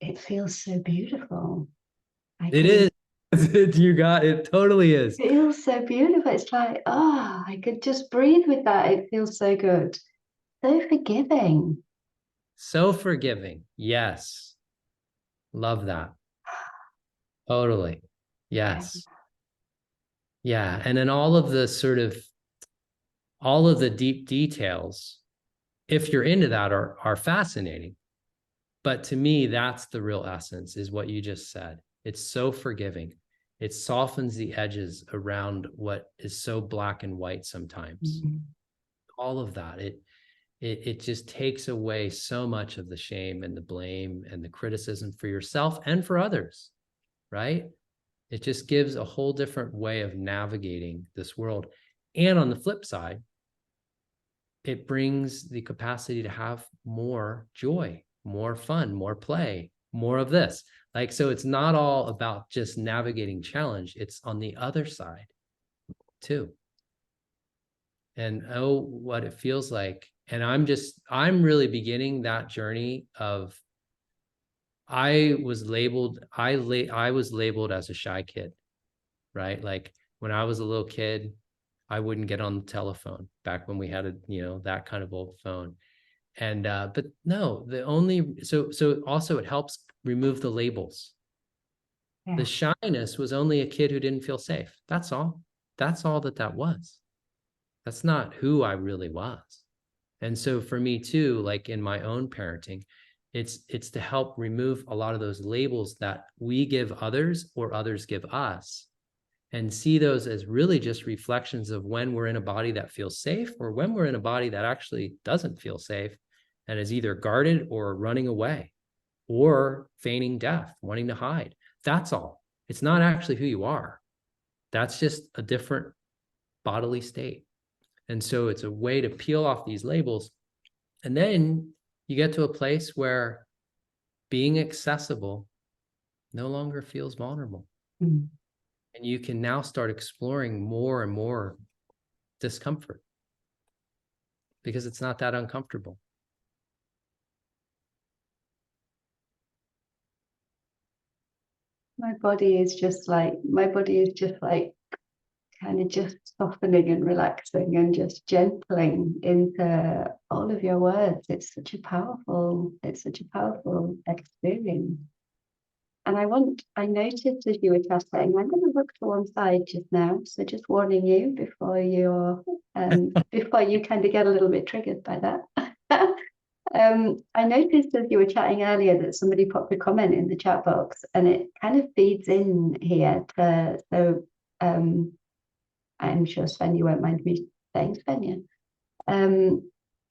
It feels so beautiful. It is. You got it. Totally is. It feels so beautiful. It's like, I could just breathe with that. It feels so good. So forgiving. So forgiving. Yes. Love that. Totally. Yes. Yeah. And then all of the deep details, if you're into that, are fascinating. But to me, that's the real essence, is what you just said. It's so forgiving. It softens the edges around what is so black and white sometimes. Mm-hmm. All of that. It just takes away so much of the shame and the blame and the criticism for yourself and for others, right? It just gives a whole different way of navigating this world. And on the flip side, it brings the capacity to have more joy, more fun, more play, more of this. Like, so it's not all about just navigating challenge. It's on the other side too. And what it feels like. And I'm really beginning that journey of, I was labeled as a shy kid, right? Like when I was a little kid, I wouldn't get on the telephone back when we had that kind of old phone. And, but no, so also it helps remove the labels. Yeah. The shyness was only a kid who didn't feel safe. That's all that was. That's not who I really was. And so for me too, like in my own parenting, it's to help remove a lot of those labels that we give others or others give us, and see those as really just reflections of when we're in a body that feels safe or when we're in a body that actually doesn't feel safe and is either guarded or running away or feigning death, wanting to hide. That's all. It's not actually who you are. That's just a different bodily state. And so it's a way to peel off these labels. And then you get to a place where being accessible no longer feels vulnerable. Mm-hmm. And you can now start exploring more and more discomfort because it's not that uncomfortable. My body is just like kind of just softening and relaxing and just gentling into all of your words. It's such a powerful experience. And I noticed as you were chatting, I'm going to look to one side just now. So just warning you before you kind of get a little bit triggered by that. I noticed as you were chatting earlier that somebody popped a comment in the chat box, and it kind of feeds in here. I'm sure Sven, you won't mind me saying, Sven,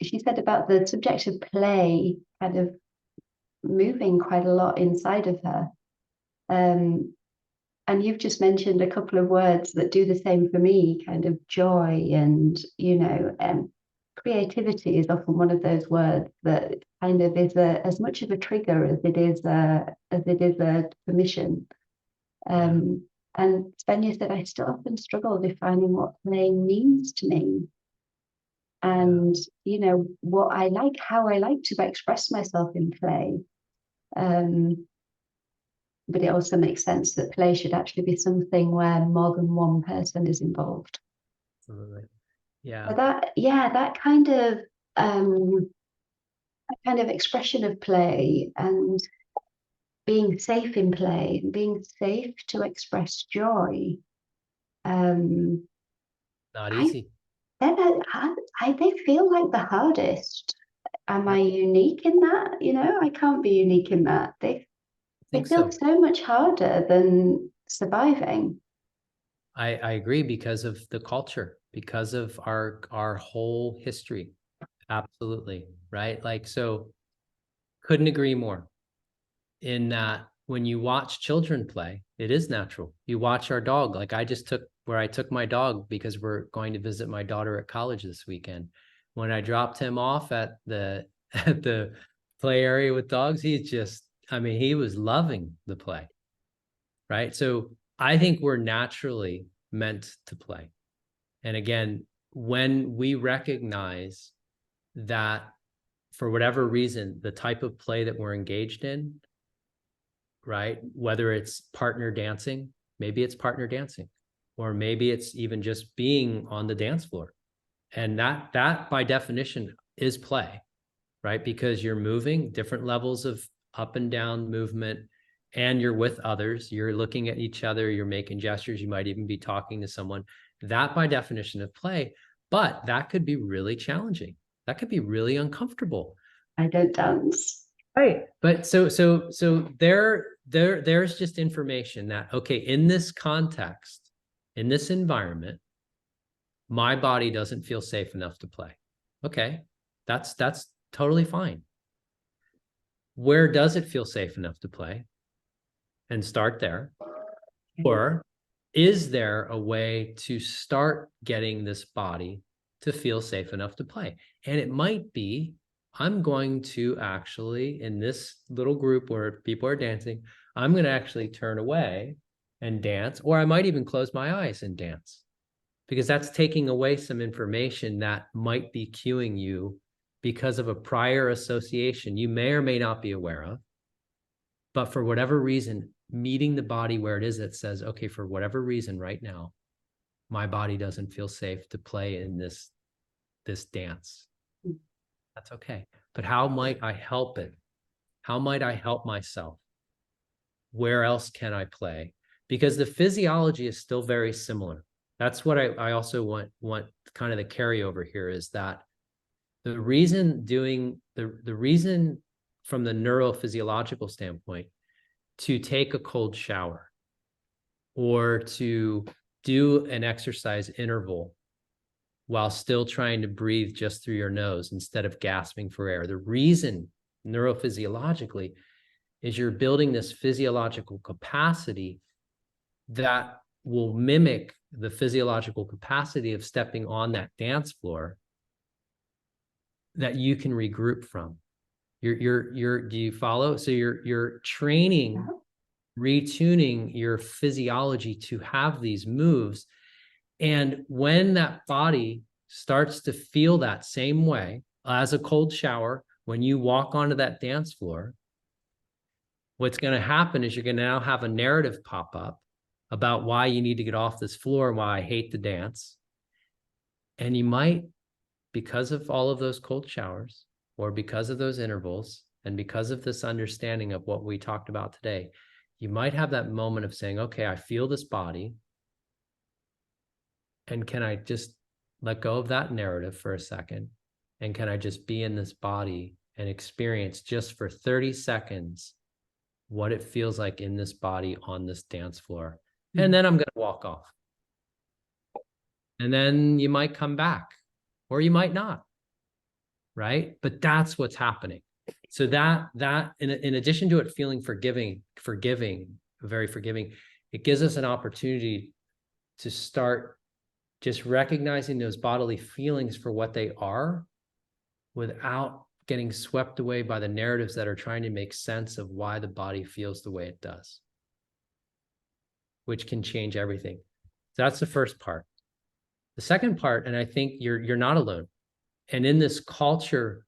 she said about the subject of play kind of moving quite a lot inside of her. And you've just mentioned a couple of words that do the same for me, kind of joy and, creativity is often one of those words that kind of is as much of a trigger as it is a permission. And Svenja said, I still often struggle defining what playing means to me. And, what I like, how I like to express myself in play. But it also makes sense that play should actually be something where more than one person is involved. Absolutely. Yeah. But that kind of expression of play and being safe in play and being safe to express joy. Not easy. They feel like the hardest. Am I unique in that? I can't be unique in that. They feel so much harder than surviving. I agree, because of the culture, because of our whole history. Absolutely. Right. Like, so couldn't agree more in that when you watch children play, it is natural. You watch our dog, like I took my dog because we're going to visit my daughter at college this weekend. When I dropped him off at the play area with dogs, he was loving the play. Right. So I think we're naturally meant to play. And again, when we recognize that for whatever reason, the type of play that we're engaged in, right, whether it's partner dancing, or maybe it's even just being on the dance floor. And that by definition is play, right? Because you're moving different levels of up and down movement, and you're with others, you're looking at each other, you're making gestures, you might even be talking to someone. That by definition of play, but that could be really challenging. That could be really uncomfortable. I don't dance. Right. But so there's just information that, okay, in this context, in this environment, my body doesn't feel safe enough to play. Okay. That's totally fine. Where does it feel safe enough to play? And start there. Or is there a way to start getting this body to feel safe enough to play? And it might be, I'm going to actually, in this little group where people are dancing, I'm going to actually turn away and dance, or I might even close my eyes and dance, because that's taking away some information that might be cueing you because of a prior association you may or may not be aware of. But for whatever reason, meeting the body where it is, that says, okay, for whatever reason right now, my body doesn't feel safe to play in this dance. That's okay. But how might I help it? How might I help myself? Where else can I play? Because the physiology is still very similar. That's what I also want kind of the carryover here, is that the reason from the neurophysiological standpoint to take a cold shower or to do an exercise interval while still trying to breathe just through your nose instead of gasping for air, the reason neurophysiologically is you're building this physiological capacity that will mimic the physiological capacity of stepping on that dance floor that you can regroup from. Do you follow? So you're training, retuning your physiology to have these moves. And when that body starts to feel that same way as a cold shower, when you walk onto that dance floor, what's going to happen is you're going to now have a narrative pop up about why you need to get off this floor and why I hate to dance. And you might, because of all of those cold showers, or because of those intervals, and because of this understanding of what we talked about today, you might have that moment of saying, okay, I feel this body. And can I just let go of that narrative for a second? And can I just be in this body and experience just for 30 seconds what it feels like in this body on this dance floor? And then I'm going to walk off. And then you might come back or you might not. Right? But that's what's happening. So that in addition to it feeling forgiving, very forgiving, it gives us an opportunity to start just recognizing those bodily feelings for what they are without getting swept away by the narratives that are trying to make sense of why the body feels the way it does, which can change everything. So that's the first part. The second part, and I think you're not alone. And in this culture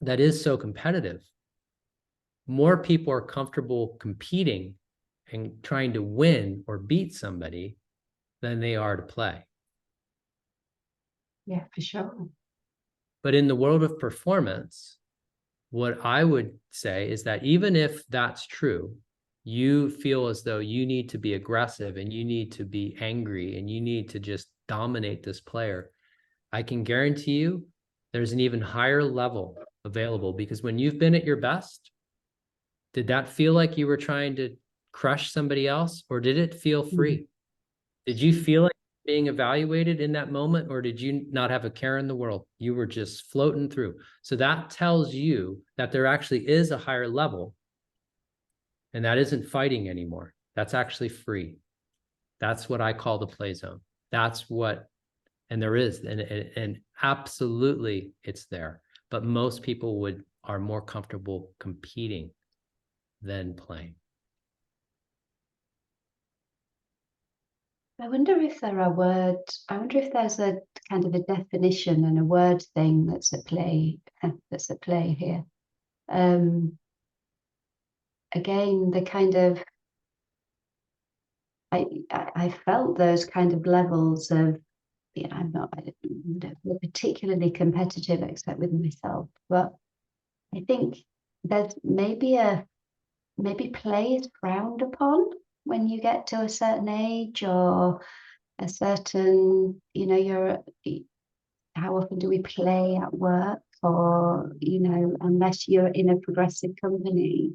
that is so competitive, more people are comfortable competing and trying to win or beat somebody than they are to play. Yeah, for sure. But in the world of performance, what I would say is that even if that's true, you feel as though you need to be aggressive and you need to be angry and you need to just dominate this player. I can guarantee you there's an even higher level available, because when you've been at your best, did that feel like you were trying to crush somebody else, or did it feel free? Did you feel like being evaluated in that moment, or did you not have a care in the world? You were just floating through. So that tells you that there actually is a higher level, and that isn't fighting anymore. That's actually free. That's what I call the play zone. That's what, and there is, and absolutely it's there. But most people are more comfortable competing than playing. I wonder if there's a kind of a definition and a word thing that's at play here. Again, the kind of I felt those kind of levels of, you know, I don't feel particularly competitive except with myself, but I think there's maybe play is frowned upon when you get to a certain age or a certain, you know, how often do we play at work, or, you know, unless you're in a progressive company.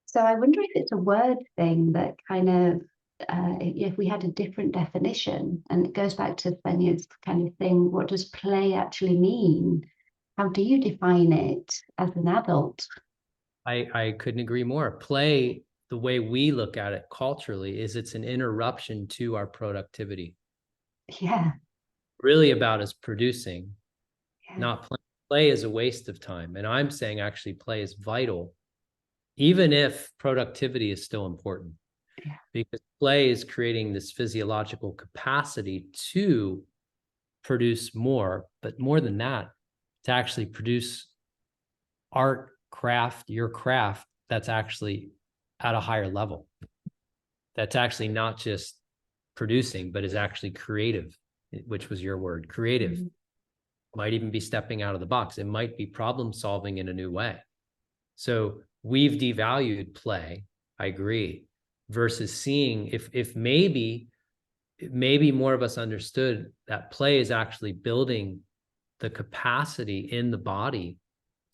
So I wonder if it's a word thing that kind of, if we had a different definition, and it goes back to Svenja's kind of thing, what does play actually mean? How do you define it as an adult? I couldn't agree more. Play, the way we look at it culturally, is it's an interruption to our productivity. Yeah. Really about us producing, Yeah. not playing. Play is a waste of time. And I'm saying actually play is vital, even if productivity is still important. Yeah. Because play is creating this physiological capacity to produce more, but more than that, to actually produce art, craft, your craft that's actually at a higher level. That's actually not just producing, but is actually creative, which was your word, creative. Mm-hmm. Might even be stepping out of the box. It might be problem solving in a new way. So we've devalued play, I agree, versus seeing if maybe more of us understood that play is actually building the capacity in the body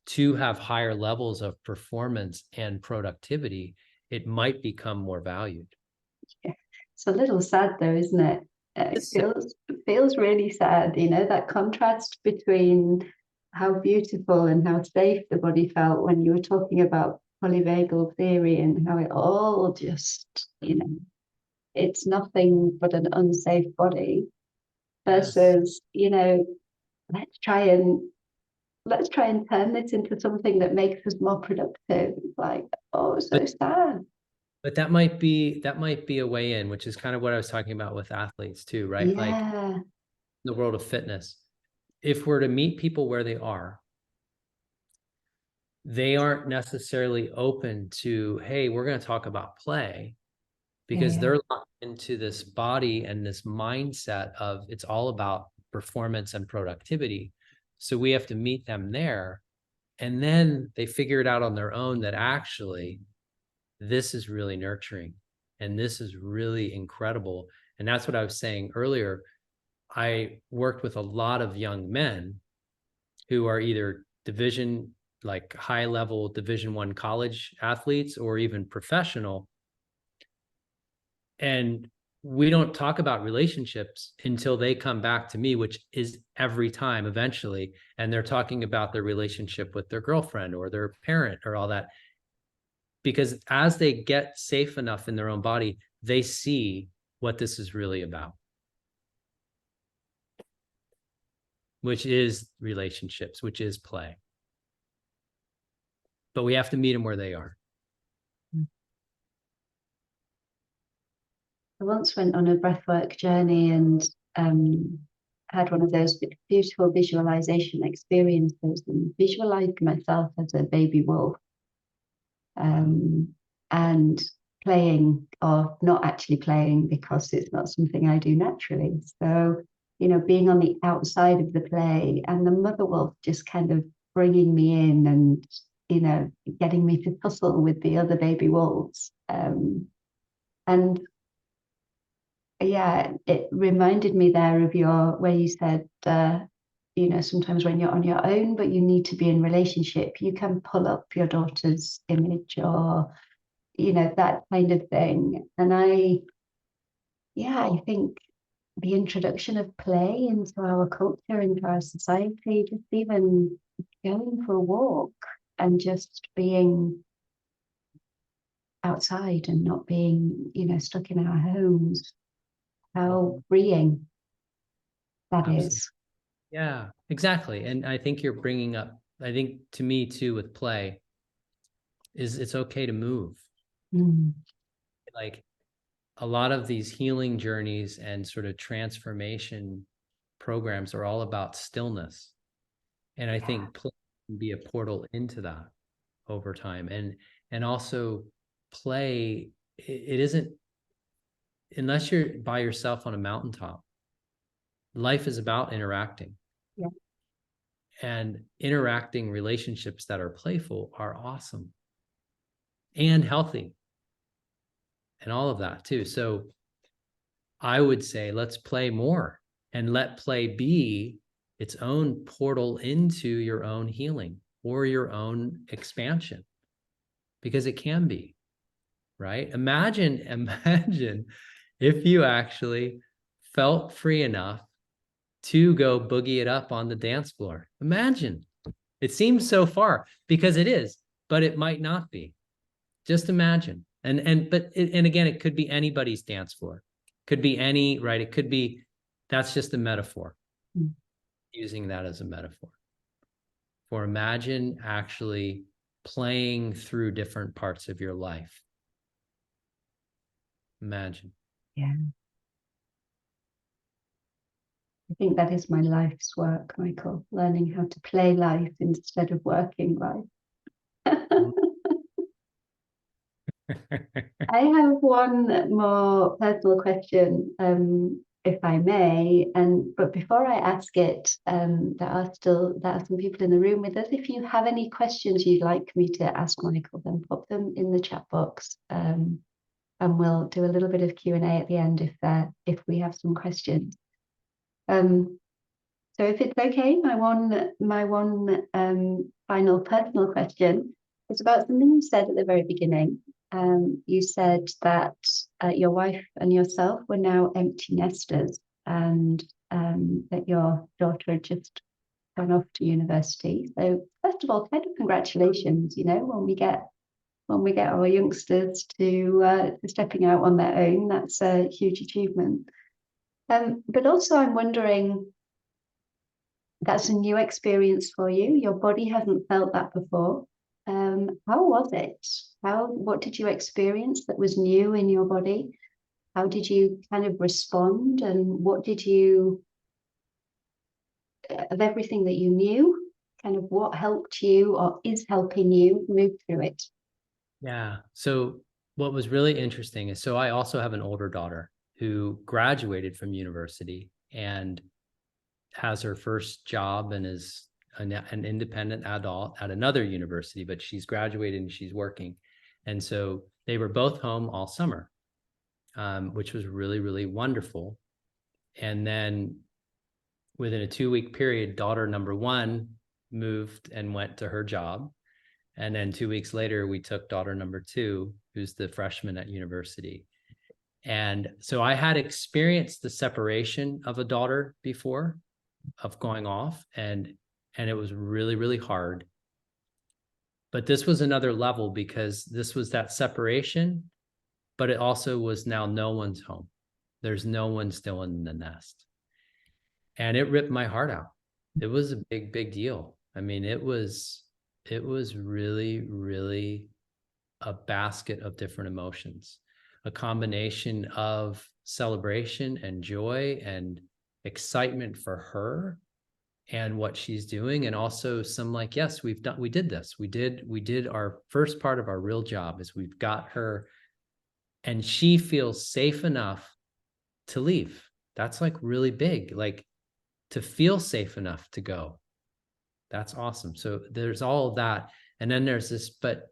to have higher levels of performance and productivity, it might become more valued. Yeah. It's a little sad though, isn't it? It feels really sad, you know, that contrast between how beautiful and how safe the body felt when you were talking about polyvagal theory, and how it all just, you know, it's nothing but an unsafe body, versus, yes, you know, let's try and turn this into something that makes us more productive. It's like, oh, so sad. But that might be a way in, which is kind of what I was talking about with athletes too, right? Yeah. Like in the world of fitness, if we're to meet people where they aren't necessarily open to, hey, we're going to talk about play, because they're locked into this body and this mindset of it's all about performance and productivity. So we have to meet them there. And then they figure it out on their own that actually this is really nurturing and this is really incredible. And that's what I was saying earlier. I worked with a lot of young men who are either like high level Division I college athletes or even professional. And we don't talk about relationships until they come back to me, which is every time eventually. And they're talking about their relationship with their girlfriend or their parent or all that. Because as they get safe enough in their own body, they see what this is really about, which is relationships, which is play. But we have to meet them where they are. I once went on a breathwork journey and had one of those beautiful visualization experiences and visualized myself as a baby wolf, and playing, or not actually playing because it's not something I do naturally. So, being on the outside of the play and the mother wolf just kind of bringing me in and, getting me to tussle with the other baby wolves. And yeah, it reminded me there of where you said, sometimes when you're on your own, but you need to be in relationship, you can pull up your daughter's image or, that kind of thing. And I think the introduction of play into our culture, into our society, just even going for a walk and just being outside and not being, stuck in our homes, how freeing that Absolutely. is. Yeah, exactly. And I think you're bringing up, I think to me too, with play, is it's okay to move. Like a lot of these healing journeys and sort of transformation programs are all about stillness. And I think play can be a portal into that over time. And also play, it isn't, unless you're by yourself on a mountaintop, life is about interacting. Yeah. And interacting relationships that are playful are awesome and healthy and all of that too. So I would say let's play more and let play be its own portal into your own healing or your own expansion, because it can be, right? Imagine if you actually felt free enough to go boogie it up on the dance floor. Imagine. It seems so far, because it is, but it might not be. Just imagine. And again, it could be anybody's dance floor. Could be any, right? It could be, that's just a metaphor. Using that as a metaphor. For imagine actually playing through different parts of your life. Imagine. Yeah. I think that is my life's work, Michael, learning how to play life instead of working life. I have one more personal question, if I may. But before I ask it, there are some people in the room with us. If you have any questions you'd like me to ask Michael, then pop them in the chat box, and we'll do a little bit of Q&A at the end if we have some questions. So if it's okay, my one final personal question is about something you said at the very beginning. You said that your wife and yourself were now empty nesters, and that your daughter had just gone off to university. So first of all, kind of congratulations, when we get our youngsters to stepping out on their own, that's a huge achievement. But also I'm wondering, that's a new experience for you. Your body hasn't felt that before. How was it? What did you experience that was new in your body? How did you kind of respond? And what did you, of everything that you knew, kind of what helped you or is helping you move through it? Yeah. So what was really interesting is, so I also have an older daughter who graduated from university and has her first job and is an independent adult at another university, but she's graduated and she's working. And so they were both home all summer, which was really, really wonderful. And then within a 2-week period, daughter number one moved and went to her job. And then 2 weeks later, we took daughter number two, who's the freshman at university. And so I had experienced the separation of a daughter before, of going off, and it was really, really hard. But this was another level, because this was that separation, but it also was now no one's home. There's no one still in the nest. And it ripped my heart out. It was a big, big deal. I mean, it was really, really a basket of different emotions, a combination of celebration and joy and excitement for her and what she's doing, and also some like, yes, we did this. We did our first part of our real job, is we've got her, and she feels safe enough to leave. That's like really big, like to feel safe enough to go. That's awesome. So there's all of that. And then there's this, but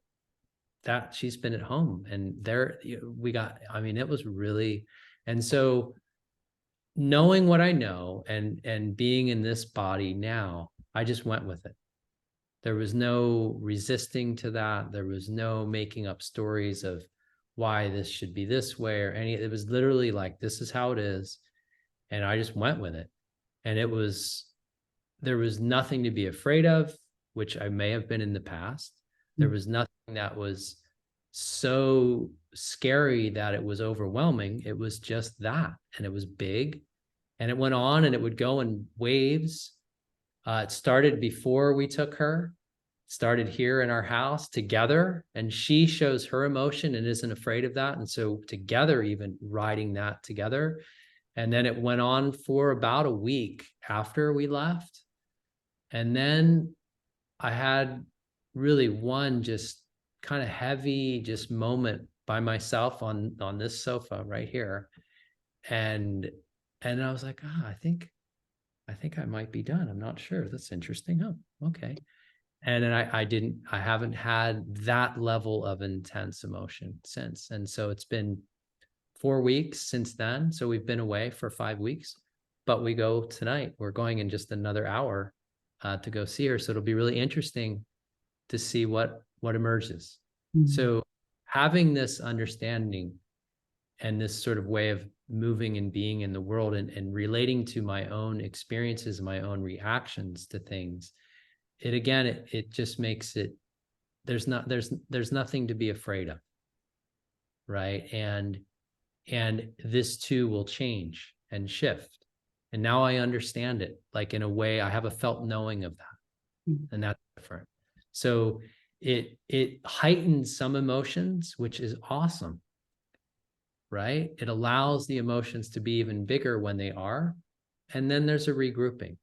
that she's been at home, and there we got, I mean, it was really, and so knowing what I know and being in this body now, I just went with it. There was no resisting to that. There was no making up stories of why this should be this way or any, it was literally like, this is how it is. And I just went with it. And there was nothing to be afraid of, which I may have been in the past. There was nothing that was so scary that it was overwhelming. It was just that, and it was big, and it went on, and it would go in waves. It started before we took her, started here in our house together, and she shows her emotion and isn't afraid of that. And so together, even riding that together. And then it went on for about a week after we left. And then I had really one just kind of heavy just moment by myself on this sofa right here. And I was like, I think I might be done. I'm not sure. That's interesting. Oh, okay. And then I haven't had that level of intense emotion since. And so it's been 4 weeks since then. So we've been away for 5 weeks, but we go tonight. We're going in just another hour to go see her. So it'll be really interesting to see what emerges. Mm-hmm. So having this understanding and this sort of way of moving and being in the world and relating to my own experiences, my own reactions to things, it just makes it, there's nothing to be afraid of, right? And this too will change and shift. And now I understand it, like in a way I have a felt knowing of that, and that's different. So it heightens some emotions, which is awesome, right? It allows the emotions to be even bigger when they are, and then there's a regrouping.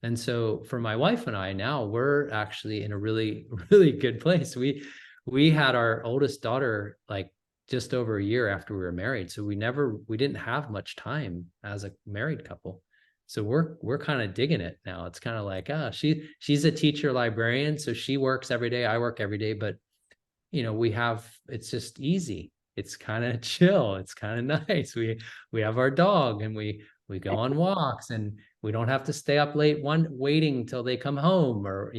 And so for my wife and I now, we're actually in a really, really good place. We had our oldest daughter like just over a year after we were married. So we didn't have much time as a married couple. So we're kind of digging it now. It's kind of like, she's a teacher librarian. So she works every day. I work every day, but it's just easy. It's kind of chill. It's kind of nice. We have our dog, and we go on walks, and we don't have to stay up late waiting till they come home, or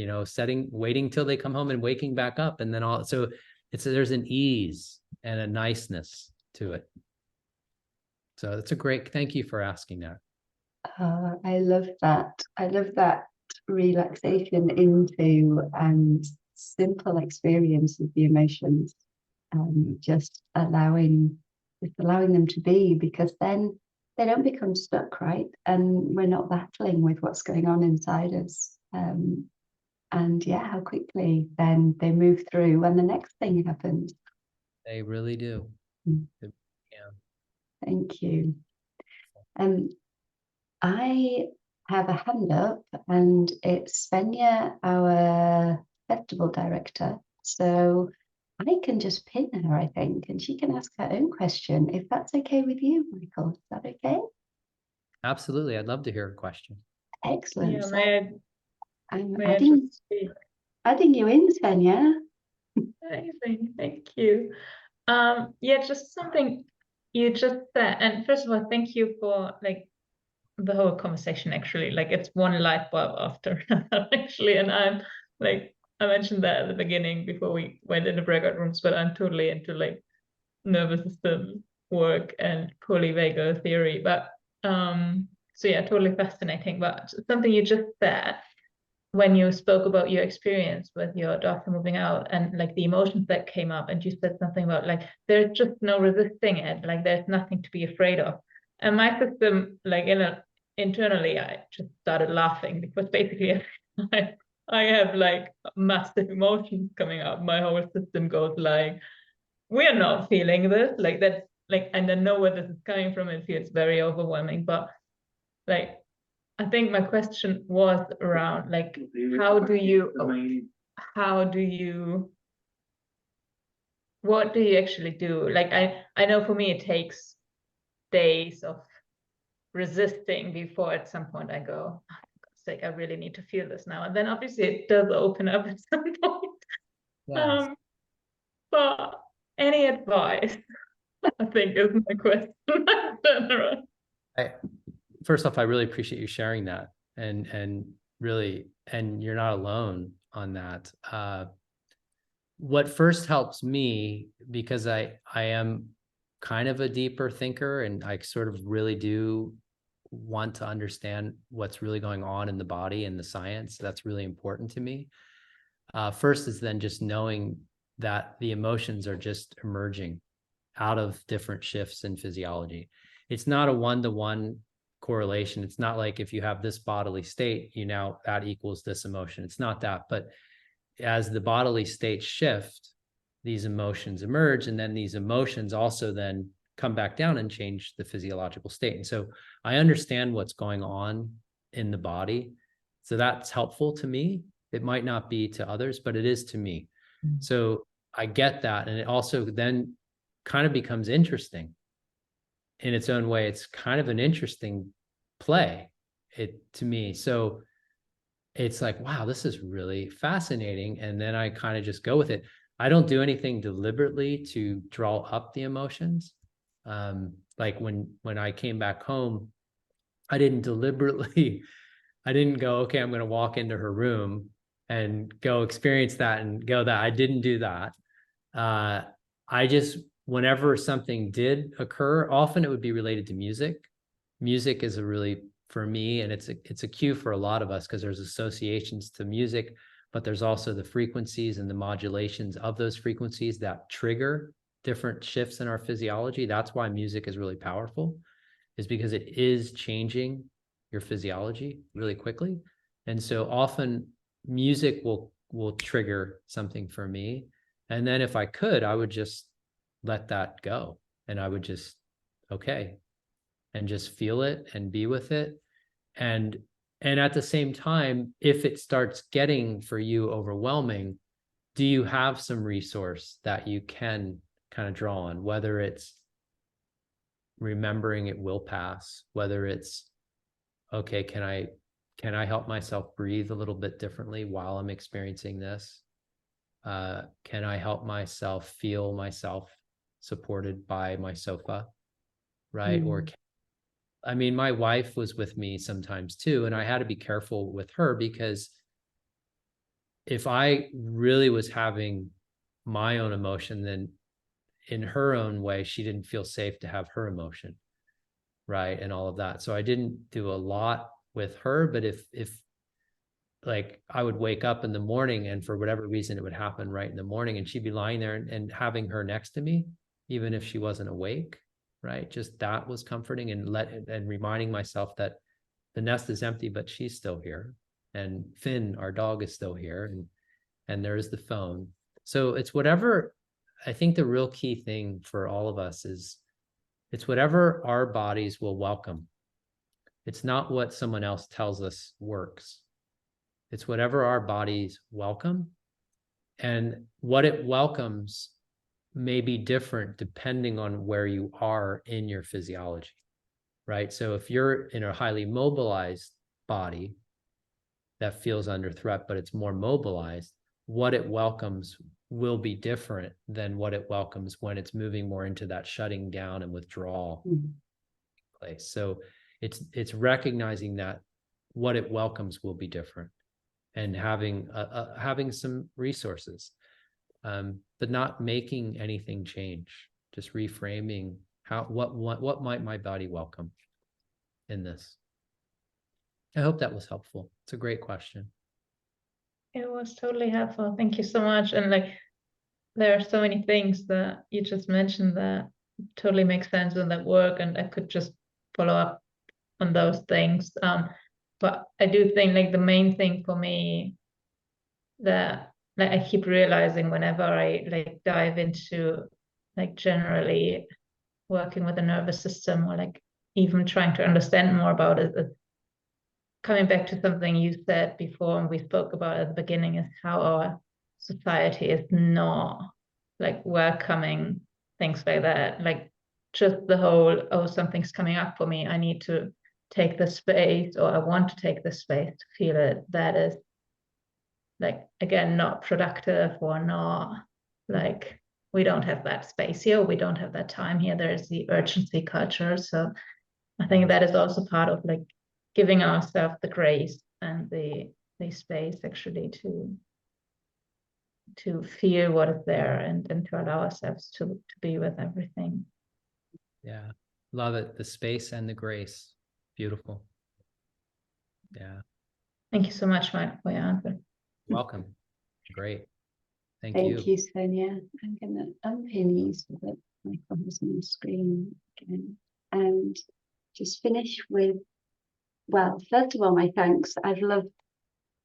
waiting till they come home and waking back up, and then so there's an ease and a niceness to it. So that's thank you for asking that. I love that. I love that relaxation into simple experience of the emotions, just allowing them to be, because then they don't become stuck, right? And we're not battling with what's going on inside us. And how quickly then they move through and the next thing happens. They really do. Yeah. Thank you. I have a hand up, and it's Svenja, our festival director. So I can just pin her, I think, and she can ask her own question, if that's okay with you, Michael. Is that okay? Absolutely. I'd love to hear a question. Excellent. Yeah, so I'm adding you in, Svenja. Amazing, thank you. Yeah, just something you just said. And first of all, thank you for like the whole conversation actually. Like it's one light bulb after another actually. And I'm like, I mentioned that at the beginning before we went into breakout rooms, but I'm totally into like nervous system work and polyvagal theory. But so yeah, totally fascinating. But something you just said when you spoke about your experience with your daughter moving out and like the emotions that came up, and you said something about like there's just no resisting it, like there's nothing to be afraid of. And my system, like internally, I just started laughing because basically I, I have like massive emotions coming up. My whole system goes like, we're not feeling this, like that, like, and I know where this is coming from. It feels very overwhelming, but like I think my question was around like how do you what do you actually do? Like I know for me it takes days of resisting before at some point I go, oh, it's like I really need to feel this now. And then obviously it does open up at some point. Yes. But any advice, I think is my question. I, first off, I really appreciate you sharing that, and really, and you're not alone on that. What first helps me, because I am kind of a deeper thinker, and I sort of really do want to understand what's really going on in the body and the science. That's really important to me. First is then just knowing that the emotions are just emerging out of different shifts in physiology. It's not a one-to-one correlation. It's not like if you have this bodily state, that equals this emotion. It's not that, but as the bodily states shift, these emotions emerge, and then these emotions also then come back down and change the physiological state. And so I understand what's going on in the body. So that's helpful to me. It might not be to others, but it is to me. So I get that. And it also then kind of becomes interesting in its own way. It's kind of an interesting play to me. So it's like, wow, this is really fascinating. And then I kind of just go with it. I don't do anything deliberately to draw up the emotions. Like when I came back home, I didn't deliberately, I didn't go, okay, I'm going to walk into her room and go experience that and go that. I didn't do that. I just, whenever something did occur, often it would be related to music. Music is a really, for me, and it's a cue for a lot of us because there's associations to music, but there's also the frequencies and the modulations of those frequencies that trigger different shifts in our physiology. That's why music is really powerful, is because it is changing your physiology really quickly. And so often music will trigger something for me. And then if I could, I would just let that go. And I would just, okay, and just feel it and be with it. And at the same time, if it starts getting for you overwhelming, do you have some resource that you can kind of draw on, whether it's remembering it will pass, whether it's, okay, can I help myself breathe a little bit differently while I'm experiencing this? Can I help myself feel myself supported by my sofa, right? Or I mean, my wife was with me sometimes too, and I had to be careful with her because if I really was having my own emotion, then in her own way, she didn't feel safe to have her emotion, right? And all of that. So I didn't do a lot with her, but if like I would wake up in the morning and for whatever reason it would happen right in the morning and she'd be lying there and having her next to me, even if she wasn't awake, right? Just that was comforting, and reminding myself that the nest is empty, but she's still here. And Finn, our dog, is still here. And there's the phone. So it's whatever. I think the real key thing for all of us is it's whatever our bodies will welcome. It's not what someone else tells us works. It's whatever our bodies welcome. And what it welcomes may be different depending on where you are in your physiology, right? So if you're in a highly mobilized body that feels under threat, but it's more mobilized, what it welcomes will be different than what it welcomes when it's moving more into that shutting down and withdrawal place. So it's recognizing that what it welcomes will be different, and having some resources, but not making anything change, just reframing what might my body welcome in this. I hope that was helpful. It's a great question. It was totally helpful. Thank you so much. And like, there are so many things that you just mentioned that totally make sense and that work, and I could just follow up on those things. But I do think like the main thing for me that like I keep realizing whenever I like dive into like generally working with the nervous system, or like even trying to understand more about it, coming back to something you said before and we spoke about at the beginning, is how our society is not like welcoming things like that. Like just the whole, oh, something's coming up for me, I need to take the space, or I want to take the space to feel it. That is like, again, not productive, or not like, we don't have that space here, we don't have that time here. There's the urgency culture. So I think that is also part of like giving ourselves the grace and the space actually to feel what is there, and to allow ourselves to be with everything. Yeah, love it. The space and the grace. Beautiful. Yeah. Thank you so much, Mike, for your answer. Welcome. Great. Thank Thank you. you, Sonia. I'm going to unpin you so that my phone's on the screen again. And just finish with, well, first of all, my thanks. I've loved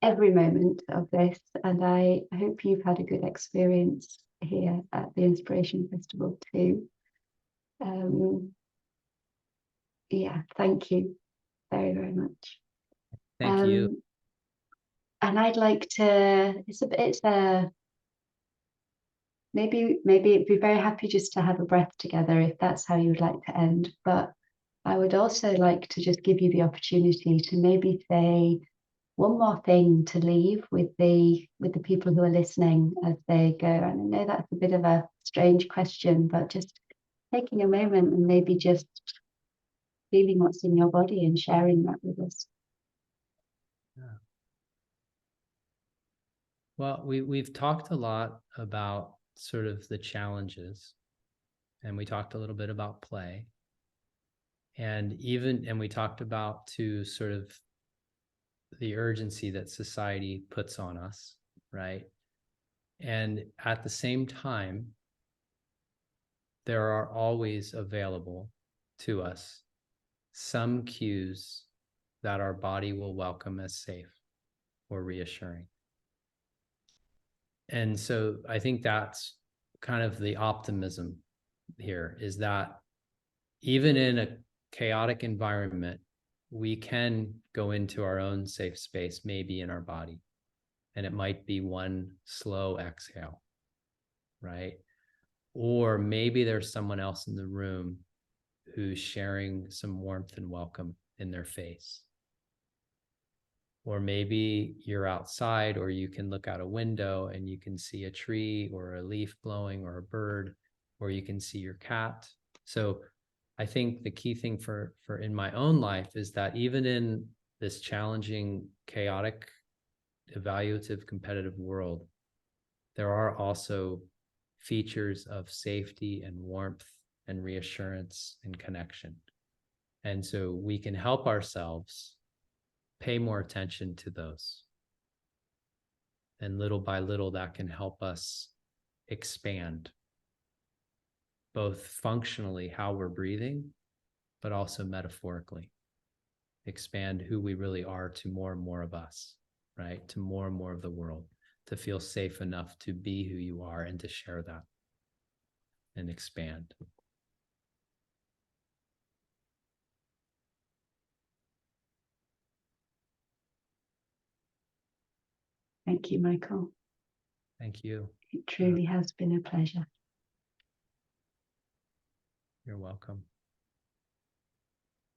every moment of this, and I hope you've had a good experience here at the Inspiration Festival too. Yeah, thank you very, very much. Thank you. And I'd like to, maybe it'd be very happy just to have a breath together if that's how you would like to end. But I would also like to just give you the opportunity to maybe say one more thing to leave with the people who are listening as they go. And I know that's a bit of a strange question, but just taking a moment and maybe just feeling what's in your body and sharing that with us. Yeah. Well, we've talked a lot about sort of the challenges, and we talked a little bit about play, and we talked about to sort of the urgency that society puts on us, right? And at the same time, there are always available to us some cues that our body will welcome as safe or reassuring. And so I think that's kind of the optimism here, is that even in a chaotic environment, we can go into our own safe space, maybe in our body. And it might be one slow exhale, right? Or maybe there's someone else in the room who's sharing some warmth and welcome in their face. Or maybe you're outside, or you can look out a window and you can see a tree or a leaf blowing or a bird, or you can see your cat. So I think the key thing for in my own life is that even in this challenging, chaotic, evaluative, competitive world, there are also features of safety and warmth and reassurance and connection. And so we can help ourselves pay more attention to those. And little by little, that can help us expand, both functionally how we're breathing, but also metaphorically, expand who we really are to more and more of us, right? To more and more of the world, to feel safe enough to be who you are and to share that and expand. Thank you, Michael. Thank you. It truly has been a pleasure. You're welcome.